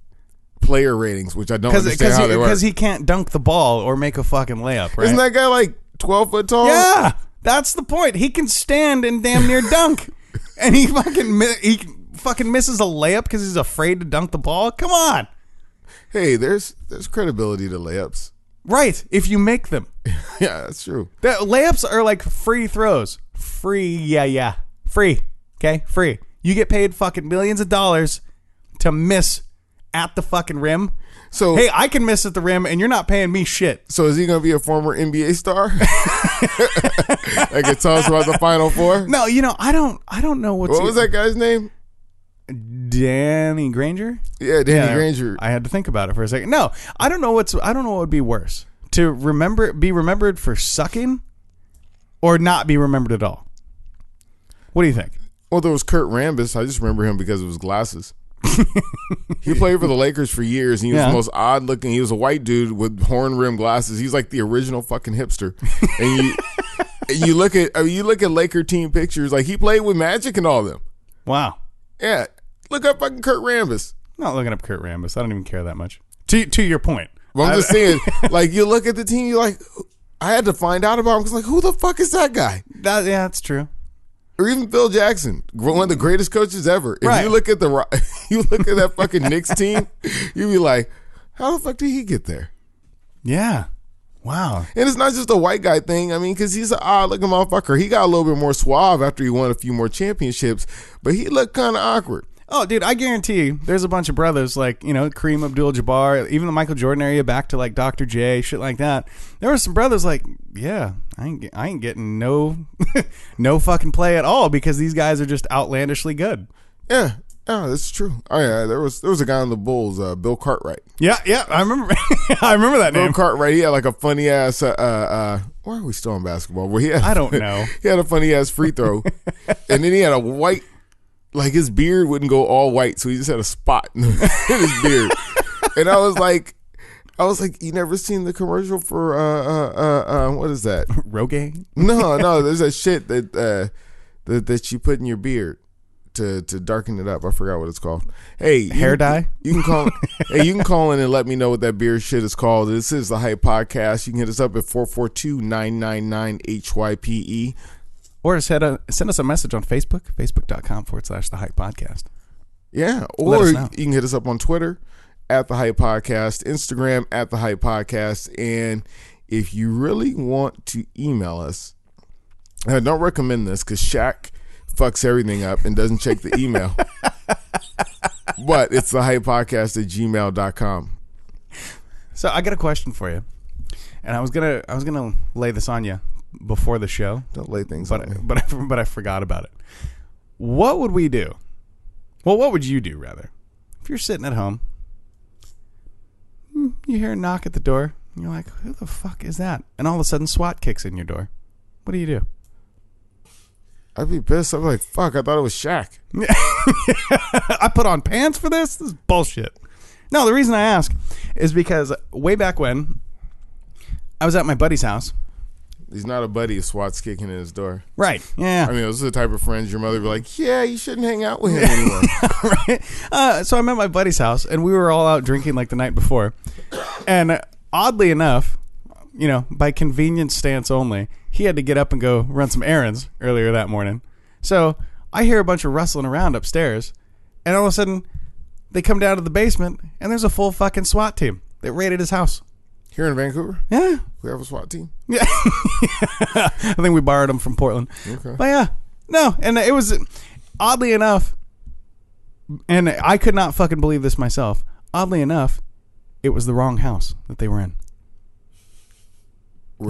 player ratings, which I don't understand how they work. Because he can't dunk the ball or make a fucking layup, right? Isn't that guy like 12 foot tall? Yeah, that's the point. He can stand and damn near dunk. And he fucking misses a layup because he's afraid to dunk the ball? Come on. Hey, there's credibility to layups. Right, if you make them. Yeah, that's true. Layups are like free throws. Free, yeah. Free, okay? Free. You get paid fucking millions of dollars to miss at the fucking rim. So, hey, I can miss at the rim and you're not paying me shit. So is he going to be a former NBA star? I can tell us about the Final Four? No, I don't know what was that guy's name? Danny Granger? Yeah, Danny Granger. I had to think about it for a second. No, I don't know what would be worse. To be remembered for sucking or not be remembered at all. What do you think? Well, there was Kurt Rambis. I just remember him because of his glasses. He played for the Lakers for years, and he was the most odd looking. He was a white dude with horn rimmed glasses. He's like the original fucking hipster. And you look at Laker team pictures, like he played with Magic and all of them. Wow. Yeah. Look up fucking Kurt Rambis. I'm not looking up Kurt Rambis. I don't even care that much. To your point. Well, I'm just saying, like, you look at the team, you're like, I had to find out about him because, like, who the fuck is that guy? That's true. Or even Phil Jackson, one of the greatest coaches ever. If you look at that fucking Knicks team, you'd be like, how the fuck did he get there? Yeah. Wow. And it's not just a white guy thing. I mean, because he's an odd looking motherfucker. He got a little bit more suave after he won a few more championships, but he looked kind of awkward. Oh, dude, I guarantee you there's a bunch of brothers like, Kareem Abdul-Jabbar, even the Michael Jordan area back to like Dr. J, shit like that. There were some brothers like, yeah, I ain't getting no fucking play at all because these guys are just outlandishly good. Yeah. Oh, that's true. Oh yeah, there was a guy on the Bulls, Bill Cartwright. Yeah, I remember. I remember that name. Bill Cartwright. He had like a funny ass. Why are we still in basketball? Well, I don't know. He had a funny ass free throw, and then he had a white. Like his beard wouldn't go all white, so he just had a spot in his beard. And I was like, you never seen the commercial for what is that? Rogaine? No, there's that shit that you put in your beard to darken it up. I forgot what it's called. Hey, hair dye? You can call you can call in and let me know what that beard shit is called. This is the Hype Podcast. You can hit us up at 442-999-HYPE. Or send us a message on Facebook, facebook.com/The Hype Podcast. Yeah, or you can hit us up on Twitter at The Hype Podcast, Instagram at The Hype Podcast, and if you really want to email us, I don't recommend this because Shaq fucks everything up and doesn't check the email, but it's thehypepodcast@gmail.com. So I got a question for you, and I was gonna lay this on you before the show. Don't lay things on me. But I forgot about it. What would we do? Well, what would you do, rather? If you're sitting at home, you hear a knock at the door, and you're like, who the fuck is that? And all of a sudden, SWAT kicks in your door. What do you do? I'd be pissed. I'd be like, fuck, I thought it was Shaq. I put on pants for this? This is bullshit. No, the reason I ask is because way back when, I was at my buddy's house. He's not a buddy if SWAT's kicking in his door. Right. Yeah. I mean, those are the type of friends your mother would be like, yeah, you shouldn't hang out with him anymore. Right. So I'm at my buddy's house, and we were all out drinking like the night before. And oddly enough, by convenience stance only, he had to get up and go run some errands earlier that morning. So I hear a bunch of rustling around upstairs, and all of a sudden, they come down to the basement, and there's a full fucking SWAT team that raided his house. Here in Vancouver? Yeah. We have a SWAT team? Yeah. I think we borrowed them from Portland. Okay. But yeah. No, and it was, oddly enough, and I could not fucking believe this myself, oddly enough, it was the wrong house that they were in. Were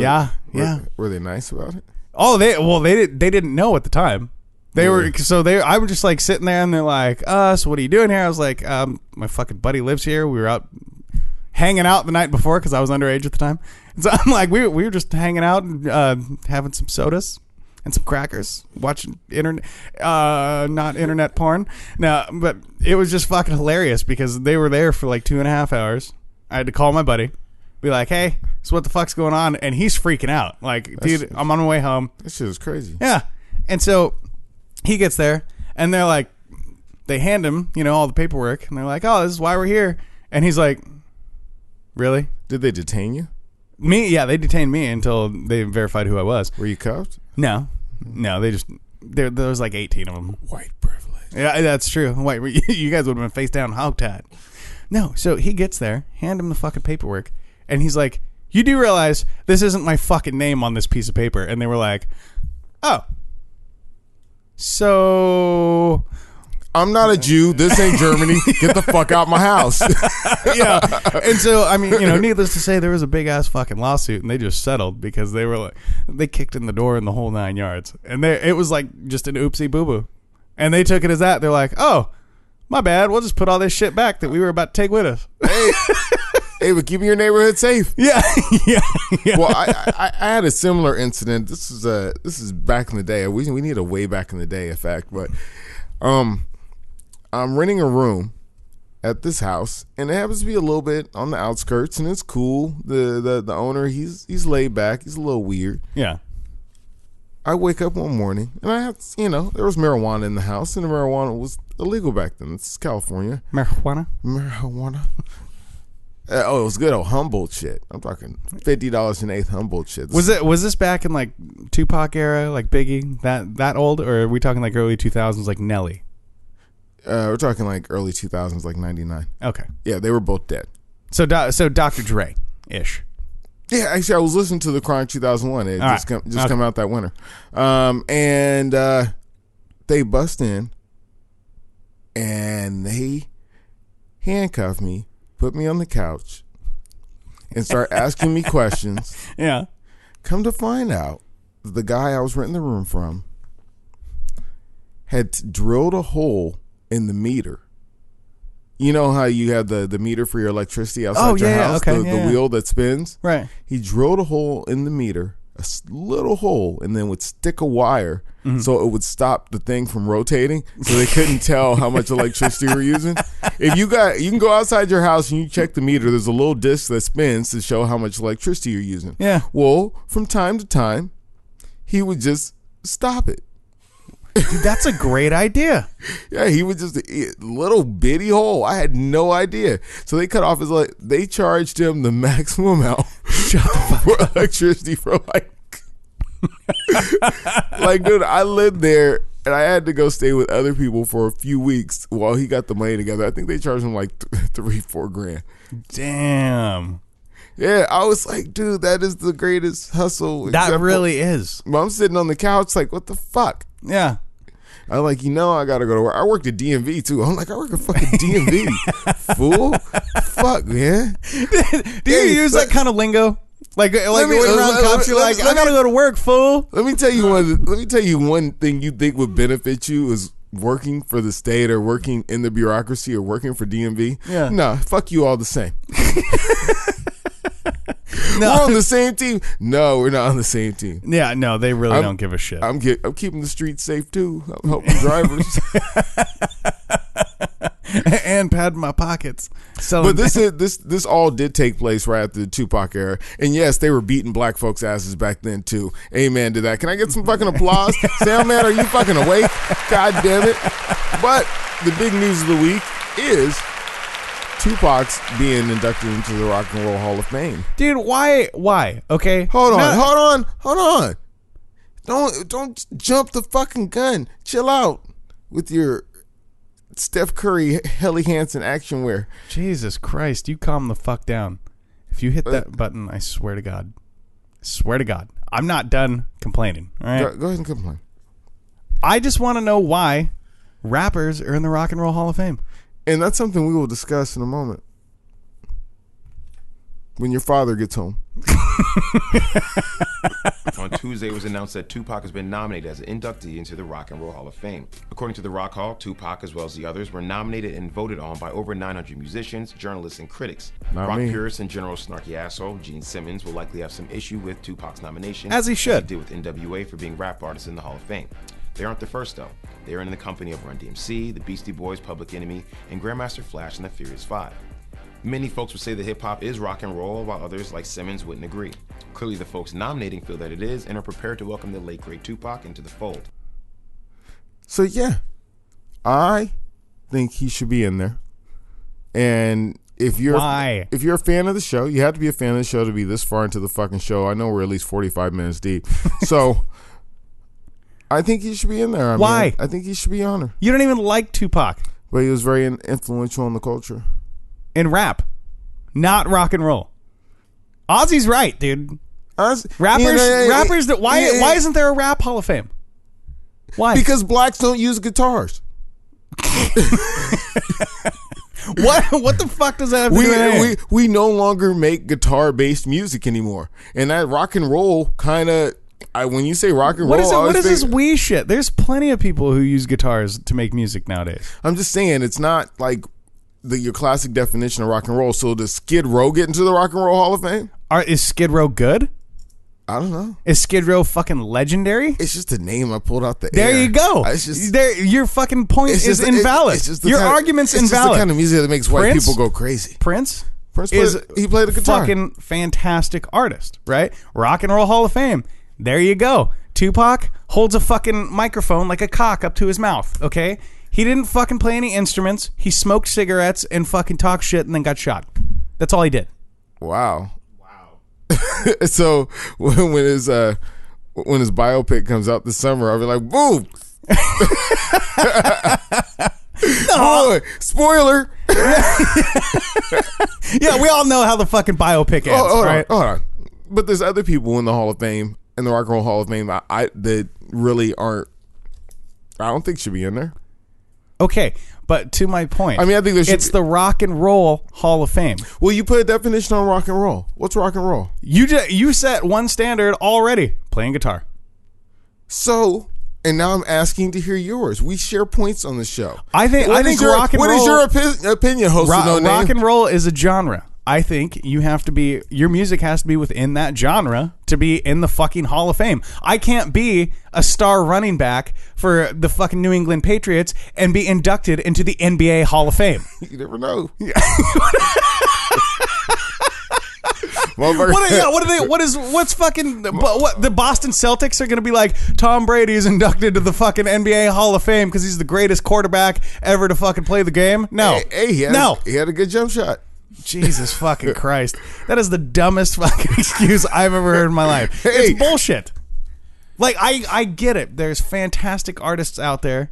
they nice about it? They didn't know at the time. I was just like sitting there and they're like, so what are you doing here? I was like, my fucking buddy lives here. We were out hanging out the night before because I was underage at the time. And so I'm like, we were just hanging out and having some sodas and some crackers, watching not internet porn. No, but it was just fucking hilarious because they were there for like 2.5 hours. I had to call my buddy, be like, hey, so what the fuck's going on? And he's freaking out. Like, dude, I'm on my way home. That shit is crazy. Yeah. And so he gets there and they're like, they hand him, all the paperwork and they're like, oh, this is why we're here. And he's like, really? Did they detain you? Me? Yeah, they detained me until they verified who I was. Were you cuffed? No, there was like 18 of them. White privilege. Yeah, that's true. White, you guys would have been face down hogtied. No, so he gets there, hand him the fucking paperwork, and he's like, you do realize this isn't my fucking name on this piece of paper? And they were like, oh. So... I'm not a Jew. This ain't Germany. Get the fuck out my house. Yeah. And so, I mean, needless to say, there was a big ass fucking lawsuit and they just settled because they were like, they kicked in the door in the whole 9 yards. And it was like just an oopsie boo boo. And they took it as that. They're like, oh, my bad. We'll just put all this shit back that we were about to take with us. Hey, but keeping your neighborhood safe. Yeah. Yeah. Well, I had a similar incident. This is back in the day. We need a way back in the day effect, but I'm renting a room at this house, and it happens to be a little bit on the outskirts, and it's cool. The owner, he's laid back. He's a little weird. Yeah. I wake up one morning, and I have, there was marijuana in the house, and the marijuana was illegal back then. This is California. Marijuana. Oh, it was good old Humboldt shit. I'm talking $50 an eighth Humboldt shit. Was this back in like Tupac era, like Biggie, that old, or are we talking like early 2000s, like Nelly? We're talking like early 2000s, like 99. Okay. Yeah, they were both dead. So Dr. Dre-ish. Yeah, actually, I was listening to The Chronic 2001. It just come out that winter. And they bust in, and they handcuffed me, put me on the couch, and start asking me questions. Yeah. Come to find out, the guy I was renting the room from had drilled a hole in the meter. You know how you have the meter for your electricity outside your house? Okay, the wheel that spins? Right. He drilled a hole in the meter, a little hole, and then would stick a wire so it would stop the thing from rotating so they couldn't tell how much electricity we're using. If you can go outside your house and you check the meter, there's a little disc that spins to show how much electricity you're using. Yeah. Well, from time to time, he would just stop it. Dude, that's a great idea. Yeah, he was just a little bitty hole. I had no idea. So they cut off his they charged him the maximum amount for electricity for dude, I lived there and I had to go stay with other people for a few weeks while he got the money together. I think they charged him like $3-4 grand. Damn. Yeah, I was like, dude, that is the greatest hustle. That really is. I'm sitting on the couch like, what the fuck? Yeah. I'm like, I gotta go to work. I worked at DMV too. I'm like, I work at fucking DMV, fool. Fuck, man. Do you use that kind of lingo? Like going around cops, you're like, I gotta go to work, fool. Let me tell you one thing you think would benefit you is working for the state or working in the bureaucracy or working for DMV. Yeah. No, fuck you all the same. No. We're on the same team. No, we're not on the same team. Yeah, no, they really don't give a shit. I'm keeping the streets safe too. I'm helping drivers. And padding my pockets. But this all did take place right after the Tupac era. And yes, they were beating black folks' asses back then too. Amen to that. Can I get some fucking applause? Soundman, are you fucking awake? God damn it. But the big news of the week is Tupac's being inducted into the Rock and Roll Hall of Fame. Dude, why? Okay. Hold on. Don't jump the fucking gun. Chill out with your Steph Curry, Helly Hansen action wear. Jesus Christ, you calm the fuck down. If you hit that button, I swear to God. I'm not done complaining. All right? Go ahead and complain. I just want to know why rappers are in the Rock and Roll Hall of Fame. And that's something we will discuss in a moment. When your father gets home. On Tuesday, it was announced that Tupac has been nominated as an inductee into the Rock and Roll Hall of Fame. According to the Rock Hall, Tupac, as well as the others, were nominated and voted on by over 900 musicians, journalists, and critics. Rock purist and general snarky asshole Gene Simmons will likely have some issue with Tupac's nomination, as he should. As he did with NWA for being rap artists in the Hall of Fame. They aren't the first, though. They are in the company of Run DMC, the Beastie Boys, Public Enemy, and Grandmaster Flash and the Furious Five. Many folks would say that hip-hop is rock and roll, while others, like Simmons, wouldn't agree. Clearly, the folks nominating feel that it is and are prepared to welcome the late, great Tupac into the fold. So, yeah, I think he should be in there. And if you're a fan of the show, you have to be a fan of the show to be this far into the fucking show. I know we're at least 45 minutes deep. So, I think he should be in there. Why? I think he should be honored. You don't even like Tupac. But he was very influential in the culture. In rap, not rock and roll. Ozzy's right, dude. Rappers. Why isn't there a rap Hall of Fame? Why? Because blacks don't use guitars. What the fuck does that have to do with anything? We no longer make guitar based music anymore, and that rock and roll kind of. When you say rock and roll, what is this wee shit? There's plenty of people who use guitars to make music nowadays. I'm just saying it's not like your classic definition of rock and roll. So does Skid Row get into the Rock and Roll Hall of Fame? Is Skid Row good? I don't know. Is Skid Row fucking legendary? It's just a name I pulled out the air. There you go. Your fucking point is invalid. Your argument's invalid. It's just the kind of music that makes white people go crazy. Prince he played the guitar. Fucking fantastic artist, right? Rock and Roll Hall of Fame. There you go. Tupac holds a fucking microphone like a cock up to his mouth, okay? He didn't fucking play any instruments. He smoked cigarettes and fucking talked shit and then got shot. That's all he did. Wow. So when his biopic comes out this summer, I'll be like, boom. No. Boy, spoiler. Yeah, we all know how the fucking biopic ends, right? Hold on. But there's other people in the Hall of Fame, in the Rock and Roll Hall of Fame, that really aren't. I don't think should be in there. Okay, but to my point, I mean, I think it's the Rock and Roll Hall of Fame. Well, you put a definition on rock and roll. What's rock and roll? You set one standard already, playing guitar. So, and now I'm asking to hear yours. We share points on the show. I think rock and roll. What is your opinion, host? Rock and roll is a genre. I think your music has to be within that genre to be in the fucking Hall of Fame. I can't be a star running back for the fucking New England Patriots and be inducted into the NBA Hall of Fame. You never know. What the Boston Celtics are going to be like? Tom Brady is inducted to the fucking NBA Hall of Fame because he's the greatest quarterback ever to fucking play the game. No, he had a good jump shot. Jesus fucking Christ. That is the dumbest fucking excuse I've ever heard in my life. It's bullshit. Like, I get it. There's fantastic artists out there.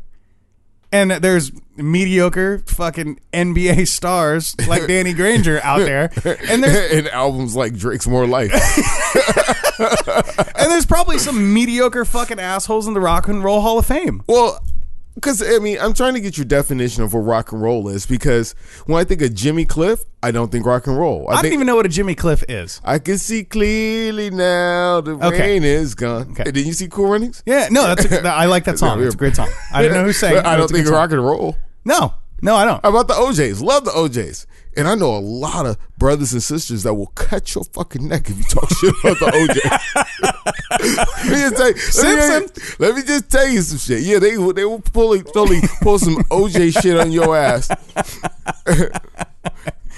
And there's mediocre fucking NBA stars like Danny Granger out there. And albums like Drake's More Life. And there's probably some mediocre fucking assholes in the Rock and Roll Hall of Fame. Well, because, I mean, I'm trying to get your definition of what rock and roll is, because when I think of Jimmy Cliff, I don't think rock and roll. I don't even know what a Jimmy Cliff is. I can see clearly now the rain is gone. Okay. Did you see Cool Runnings? Yeah, no, I like that song. It's a great song. I didn't know who sang it. I don't think rock and roll. No, I don't. How about the OJs? Love the OJs. And I know a lot of brothers and sisters that will cut your fucking neck if you talk shit about the OJ. Let me just tell you some shit. Yeah, they will totally pull some OJ shit on your ass.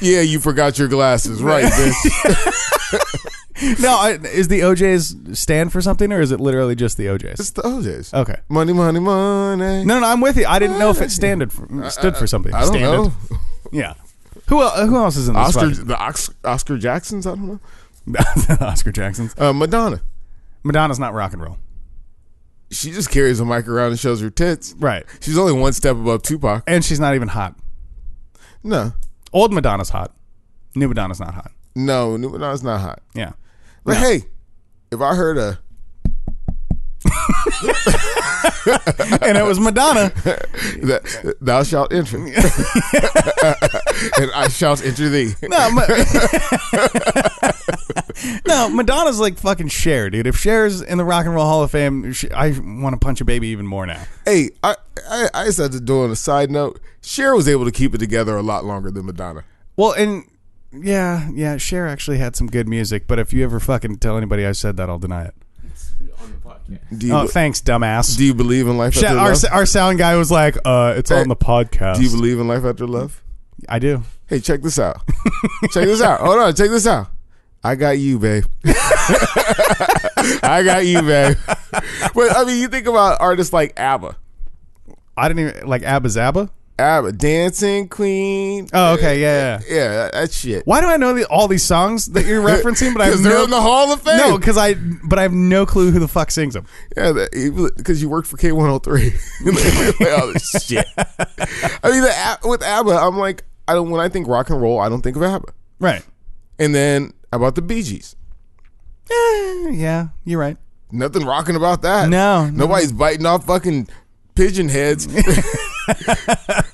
Yeah, you forgot your glasses, right, bitch. No, is the OJs stand for something, or is it literally just the OJs? It's the OJs. Okay. Money, money, money. No, I'm with you. I didn't know if it stood for something. I don't know. Yeah. Who else is in this? Oscar Jacksons? I don't know. Oscar Jacksons. Madonna. Madonna's not rock and roll. She just carries a mic around and shows her tits. Right. She's only one step above Tupac. And she's not even hot. No. Old Madonna's hot. New Madonna's not hot. No, New Madonna's not hot. Yeah. But hey, if I heard a... and it was Madonna. Thou shalt enter. And I shall enter thee. No, No, Madonna's like fucking Cher, dude. If Cher's in the Rock and Roll Hall of Fame, I want to punch a baby even more now. Hey, I just had to do on a side note. Cher was able to keep it together a lot longer than Madonna. Well, and yeah, Cher actually had some good music, but if you ever fucking tell anybody I said that, I'll deny it. It's on the podcast. Thanks, dumbass. Do you believe in life after love? Our sound guy was like, it's on the podcast. Do you believe in life after love? I do. Hey, check this out. Check this out. Hold on, check this out. I got you, babe. I got you, babe. But I mean, you think about artists like ABBA. I didn't even like ABBA's ABBA. ABBA, Dancing Queen. Oh, okay, yeah. That shit. Why do I know all these songs that you're referencing? But because they're in the Hall of Fame. No, but I have no clue who the fuck sings them. Yeah, because you worked for K103. All this shit. I mean, with ABBA, I'm like, when I think rock and roll, I don't think of ABBA. Right. And then how about the Bee Gees? Yeah, you're right. Nothing rocking about that. No. Nobody's biting off fucking pigeon heads.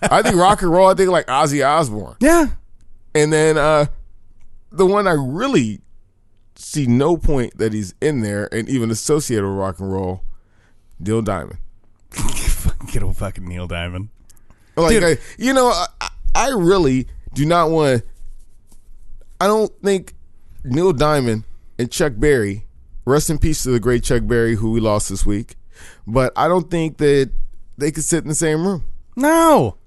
I think rock and roll, I think like Ozzy Osbourne. Yeah. And then the one I really see no point that he's in there and even associated with rock and roll, Neil Diamond. Good old fucking Neil Diamond. Like, I really do not want. I don't think Neil Diamond and Chuck Berry, rest in peace to the great Chuck Berry who we lost this week, but I don't think that they could sit in the same room. No,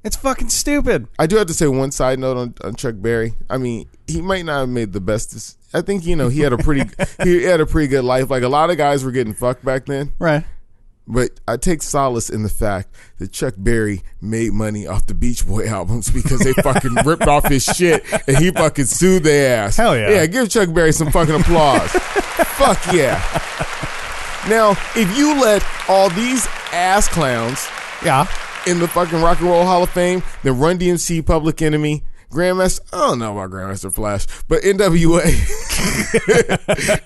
it's fucking stupid. I do have to say one side note on Chuck Berry. I mean, he might not have made the best. I think he had a pretty good life. Like a lot of guys were getting fucked back then, right? But I take solace in the fact that Chuck Berry made money off the Beach Boy albums because they fucking ripped off his shit and he fucking sued their ass. Hell yeah. Yeah, give Chuck Berry some fucking applause. Fuck yeah. Now, if you let all these ass clowns in the fucking Rock and Roll Hall of Fame, then Run DMC, Public Enemy, Grandmaster, I don't know about Grandmaster Flash, but NWA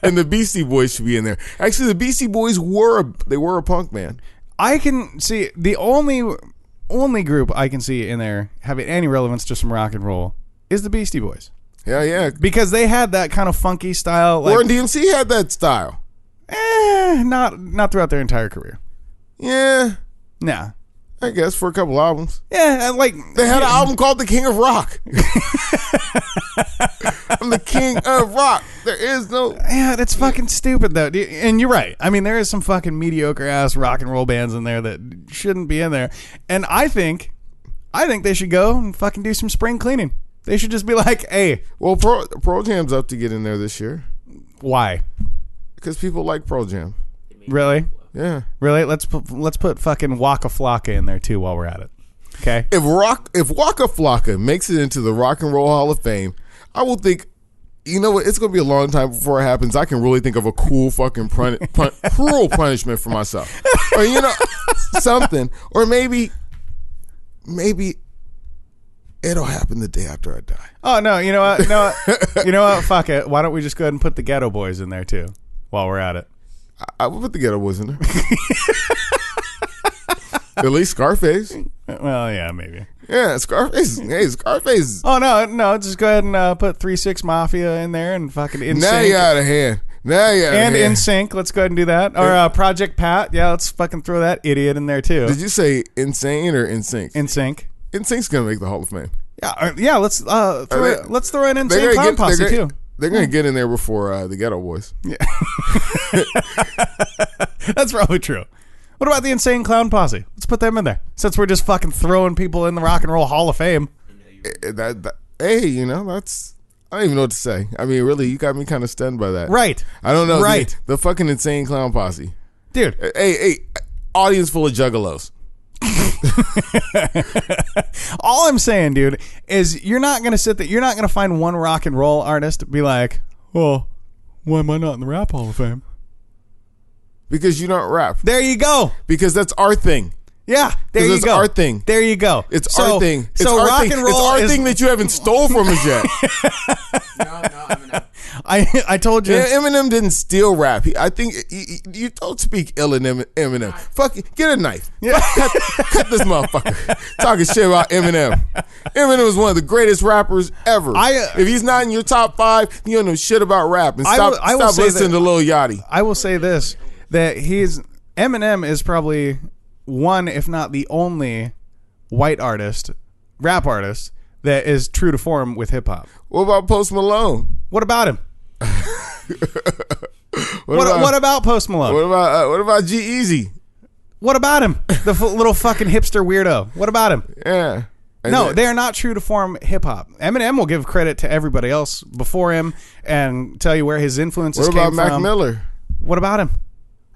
and the Beastie Boys should be in there. Actually, the Beastie Boys were a punk band. I can see the only group I can see in there having any relevance to some rock and roll is the Beastie Boys. Yeah. Because they had that kind of funky style. Like, Run DMC had that style. Not throughout their entire career. Yeah. Nah. I guess for a couple albums. Yeah, like they had an album called The King of Rock. I'm the king of rock. There is no. Yeah, that's fucking stupid though. And you're right. I mean, there is some fucking mediocre ass rock and roll bands in there that shouldn't be in there. And I think they should go and fucking do some spring cleaning. They should just be like, hey. Well, Pearl Jam's up to get in there this year. Why? Because people like Pearl Jam. Really? Yeah. Really? Let's put fucking Waka Flocka in there too while we're at it. Okay. If Waka Flocka makes it into the Rock and Roll Hall of Fame, I will think, you know what? It's going to be a long time before it happens. I can really think of a cool fucking cruel punishment for myself, or something, or maybe it'll happen the day after I die. Oh no! You know what? Fuck it. Why don't we just go ahead and put the Ghetto Boys in there too while we're at it? I would put the Ghetto Boys in there. At least Scarface. Well, yeah, maybe. Yeah, Scarface. Hey, Scarface. Oh no! Just go ahead and put 3-6 Mafia in there and fucking NSYNC. Now you out of hand. And NSYNC. Let's go ahead and do that. Or Project Pat. Yeah, let's fucking throw that idiot in there too. Did you say Insane or NSYNC? NSYNC. NSYNC's gonna make the Hall of Fame. Yeah. Let's throw in Insane Clown Posse too. They're going to get in there before the Ghetto Boys. Yeah. That's probably true. What about the Insane Clown Posse? Let's put them in there. Since we're just fucking throwing people in the Rock and Roll Hall of Fame. Hey, that's... I don't even know what to say. I mean, really, you got me kind of stunned by that. Right. I don't know. Right. The fucking Insane Clown Posse. Dude. Hey, audience full of juggalos. All I'm saying, dude, is you're not gonna sit there. You're not gonna find one rock and roll artist be like, "Well, why am I not in the Rap Hall of Fame?" Because you don't rap. There you go. Because that's our thing. Yeah, there you go. It's our thing. There you go. It's our thing. So rock and roll it's our thing that you haven't stole from us yet. No, I mean, I told you. Yeah, Eminem didn't steal rap. I think you don't speak ill in Eminem. Fuck it, get a knife. Yeah. Cut this motherfucker. Talking shit about Eminem. Eminem was one of the greatest rappers ever. If he's not in your top 5, you don't know shit about rap. And stop listening to Lil Yachty. I will say this, that Eminem is probably one, if not the only white rap artist, that is true to form with hip hop. What about Post Malone? What about him? What about Post Malone? What about G-Eazy? What about him? The little fucking hipster weirdo. What about him? Yeah. No, they are not true to form hip hop. Eminem will give credit to everybody else before him and tell you where his influences came from. What about Mac Miller? What about him?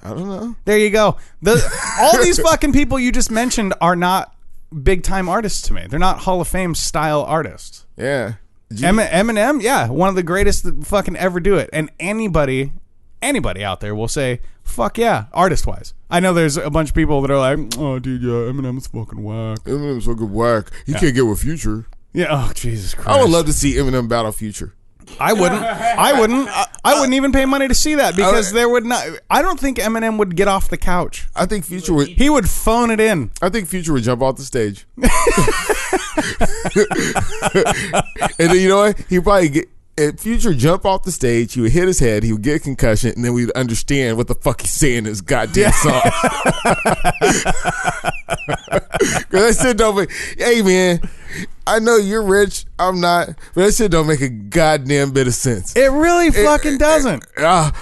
I don't know. There you go. All these fucking people you just mentioned are not big time artists to me. They're not Hall of Fame style artists. Yeah. Eminem, yeah, one of the greatest that fucking ever do it. And anybody out there will say, fuck yeah, artist wise. I know there's a bunch of people that are like, oh dude, yeah, Eminem's fucking whack. Eminem's fucking whack. He can't get with Future. Yeah, oh Jesus Christ. I would love to see Eminem battle Future. I wouldn't even pay money to see that, because there would not. I don't think Eminem would get off the couch. I think Future would. He would phone it in. I think Future would jump off the stage. And then you know what? He'd probably get. If Future jump off the stage, he would hit his head, he would get a concussion, and then we'd understand what the fuck he's saying in his goddamn song. Because that shit don't make. Hey man, I know you're rich, I'm not, but that shit don't make a goddamn bit of sense. It really fucking doesn't. That's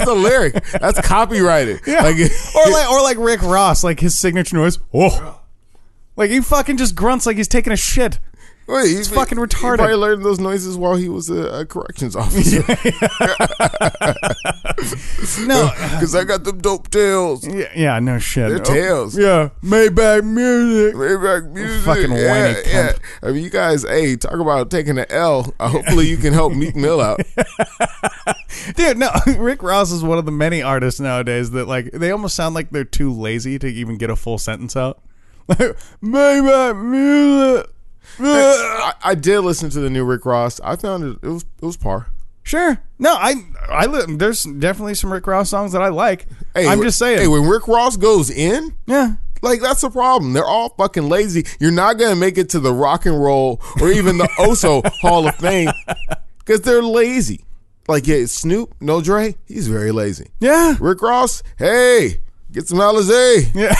a lyric. That's copyrighted. Yeah. Or like Rick Ross, like his signature noise. Oh. Like he fucking just grunts like he's taking a shit. Wait, he's fucking retarded. He probably learned those noises while he was a corrections officer. No, because I got them dope tails. Yeah, no shit. They're tails. Yeah, Maybach music. Fucking whiny cunt. Yeah. I mean, you guys, hey, talk about taking an L. Hopefully you can help Meek Mill out. Dude, no, Rick Ross is one of the many artists nowadays that like they almost sound like they're too lazy to even get a full sentence out. Maybach music. I did listen to the new Rick Ross. I found it was par. Sure. No, there's definitely some Rick Ross songs that I like. Hey, I'm just saying. Hey, when Rick Ross goes in, yeah, like that's the problem. They're all fucking lazy. You're not gonna make it to the Rock and Roll or even the Oso Hall of Fame because they're lazy. Like yeah, Snoop, no Dre, he's very lazy. Yeah. Rick Ross, hey. Get some Alizé. Yeah.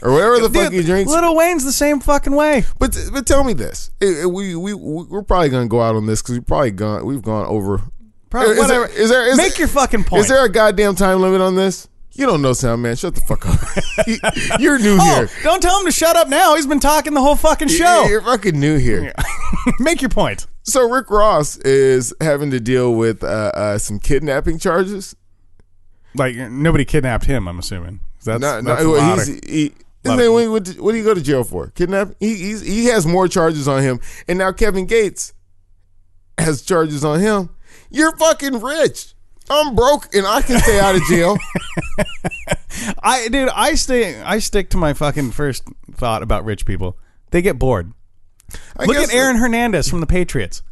Or whatever the fuck he drinks. Lil Wayne's the same fucking way. But tell me this. We're probably going to go out on this because we've gone over. Probably, whatever. Make your fucking point. Is there a goddamn time limit on this? You don't know, Sound Man. Shut the fuck up. You're new here. Don't tell him to shut up now. He's been talking the whole fucking show. You're fucking new here. Make your point. So Rick Ross is having to deal with some kidnapping charges. Like nobody kidnapped him, I'm assuming. What do you go to jail for? Kidnapping? He has more charges on him, and now Kevin Gates has charges on him. You're fucking rich. I'm broke, and I can stay out of jail. I stick to my fucking first thought about rich people. They get bored. Look at Aaron Hernandez from the Patriots.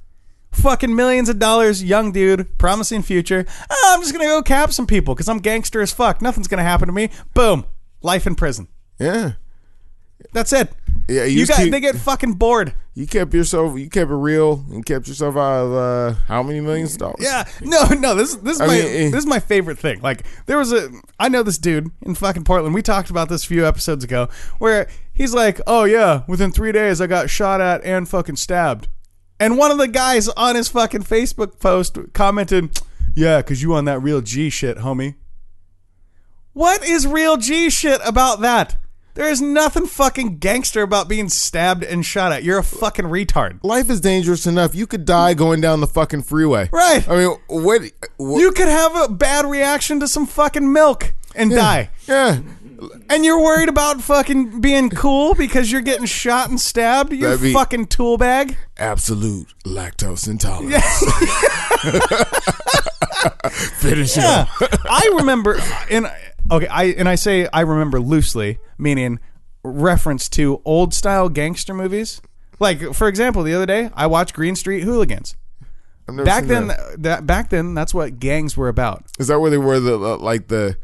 Fucking millions of dollars, young dude, promising future. I'm just gonna go cap some people because I'm gangster as fuck. Nothing's gonna happen to me. Boom, life in prison. Yeah, that's it. Yeah, they get fucking bored. You kept it real and kept yourself out of how many millions of dollars? Yeah, no. This is my favorite thing. Like I know this dude in fucking Portland. We talked about this a few episodes ago, where he's like, oh yeah, within 3 days I got shot at and fucking stabbed. And one of the guys on his fucking Facebook post commented, yeah, because you on that real G shit, homie. What is real G shit about that? There is nothing fucking gangster about being stabbed and shot at. You're a fucking retard. Life is dangerous enough. You could die going down the fucking freeway. Right. I mean, what? You could have a bad reaction to some fucking milk and die. Yeah. And you're worried about fucking being cool because you're getting shot and stabbed? You fucking tool bag? Absolute lactose intolerance. Finish it up. I remember, I say I remember loosely, meaning reference to old style gangster movies Like, for example, the other day, I watched Green Street Hooligans. Back then, that's what gangs were about. Is that where they wore the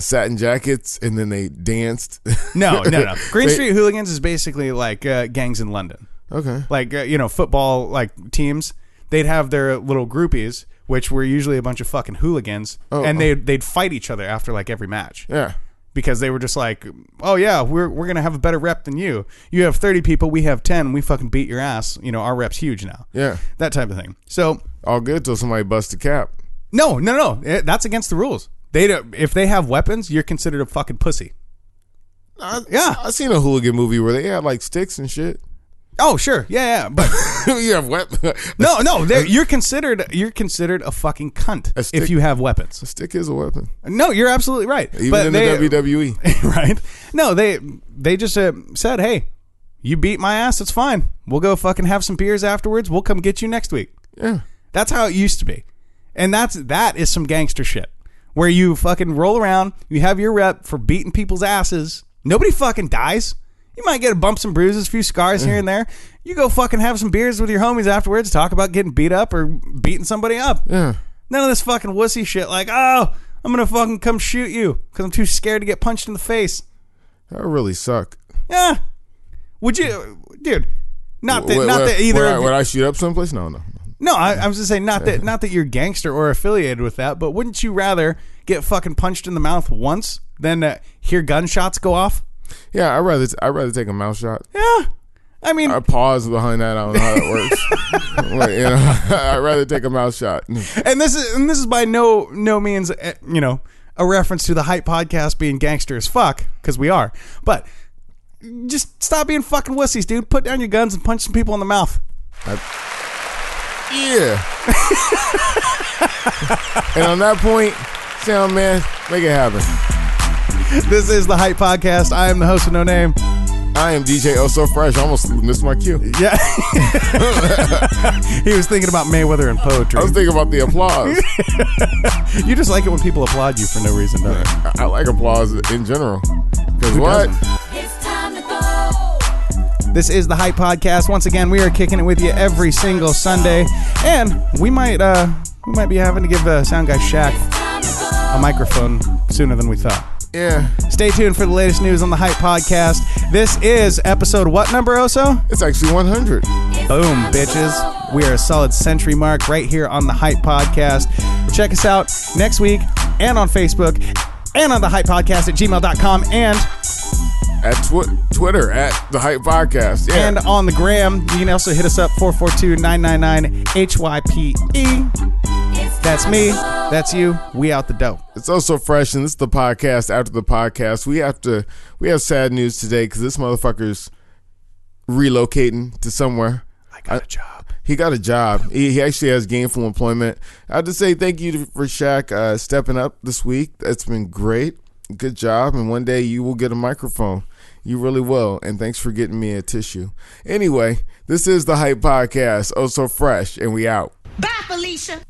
satin jackets and then they danced? No. Green Street Hooligans is basically like gangs in London. Okay. Like, football like teams, they'd have their little groupies, which were usually a bunch of fucking hooligans, and they'd fight each other after like every match. Yeah. Because they were just like, oh yeah, we're going to have a better rep than you. You have 30 people, we have 10, we fucking beat your ass. Our rep's huge now. Yeah. That type of thing. So all good till somebody busts a cap. No. That's against the rules. If they have weapons, you're considered a fucking pussy. I seen a hooligan movie where they had like sticks and shit. Oh sure, yeah, but you have weapons. No, you're considered a fucking cunt if you have weapons. A stick is a weapon. No, you're absolutely right. Even in the WWE, right? No, they just said, hey, you beat my ass, it's fine. We'll go fucking have some beers afterwards. We'll come get you next week. Yeah, that's how it used to be, and that is some gangster shit where you fucking roll around, you have your rep for beating people's asses. Nobody fucking dies. You might get bumps and bruises, a few scars here and there. You go fucking have some beers with your homies afterwards, talk about getting beat up or beating somebody up. Yeah. None of this fucking wussy shit like, oh, I'm going to fucking come shoot you because I'm too scared to get punched in the face. That would really suck. Yeah. Would you, dude, not that either. Would I shoot up someplace? No. No, I was just saying not that you're gangster or affiliated with that, but wouldn't you rather get fucking punched in the mouth once than hear gunshots go off? Yeah, I'd rather take a mouth shot. Yeah, I mean, I pause behind that. I don't know how that works. I'd rather take a mouth shot. And this is by no means a reference to the Hype podcast being gangster as fuck, because we are. But just stop being fucking wussies, dude. Put down your guns and punch some people in the mouth. Yeah. And on that point, sound man, make it happen. This is the Hype Podcast. I am the host with no name. I am DJ Oh So Fresh. I almost missed my cue. Yeah. He was thinking about Mayweather and poetry. I was thinking about the applause. You just like it when people applaud you for no reason, don't you? I like applause in general. Because what? It's time to go. This is the Hype Podcast. Once again, we are kicking it with you every single Sunday. And we might be having to give the sound guy Shaq a microphone sooner than we thought. Yeah. Stay tuned for the latest news on the Hype Podcast. This is episode what number, Oso? It's actually 100. Boom, bitches. We are a solid century mark right here on the Hype Podcast. Check us out next week and on Facebook and on the Hype Podcast at gmail.com and at Twitter at the Hype Podcast. Yeah. And on the gram, you can also hit us up 442-999-HYPE. That's me. That's you. We out the dough. It's also fresh, and this is the podcast after the podcast. We have sad news today because this motherfucker's relocating to somewhere. I got a job. He got a job. He actually has gainful employment. I have to say thank you for Shaq stepping up this week. It's been great. Good job. And one day you will get a microphone. You really will. And thanks for getting me a tissue. Anyway, this is the Hype Podcast. Oh, so fresh. And we out. Bye, Felicia.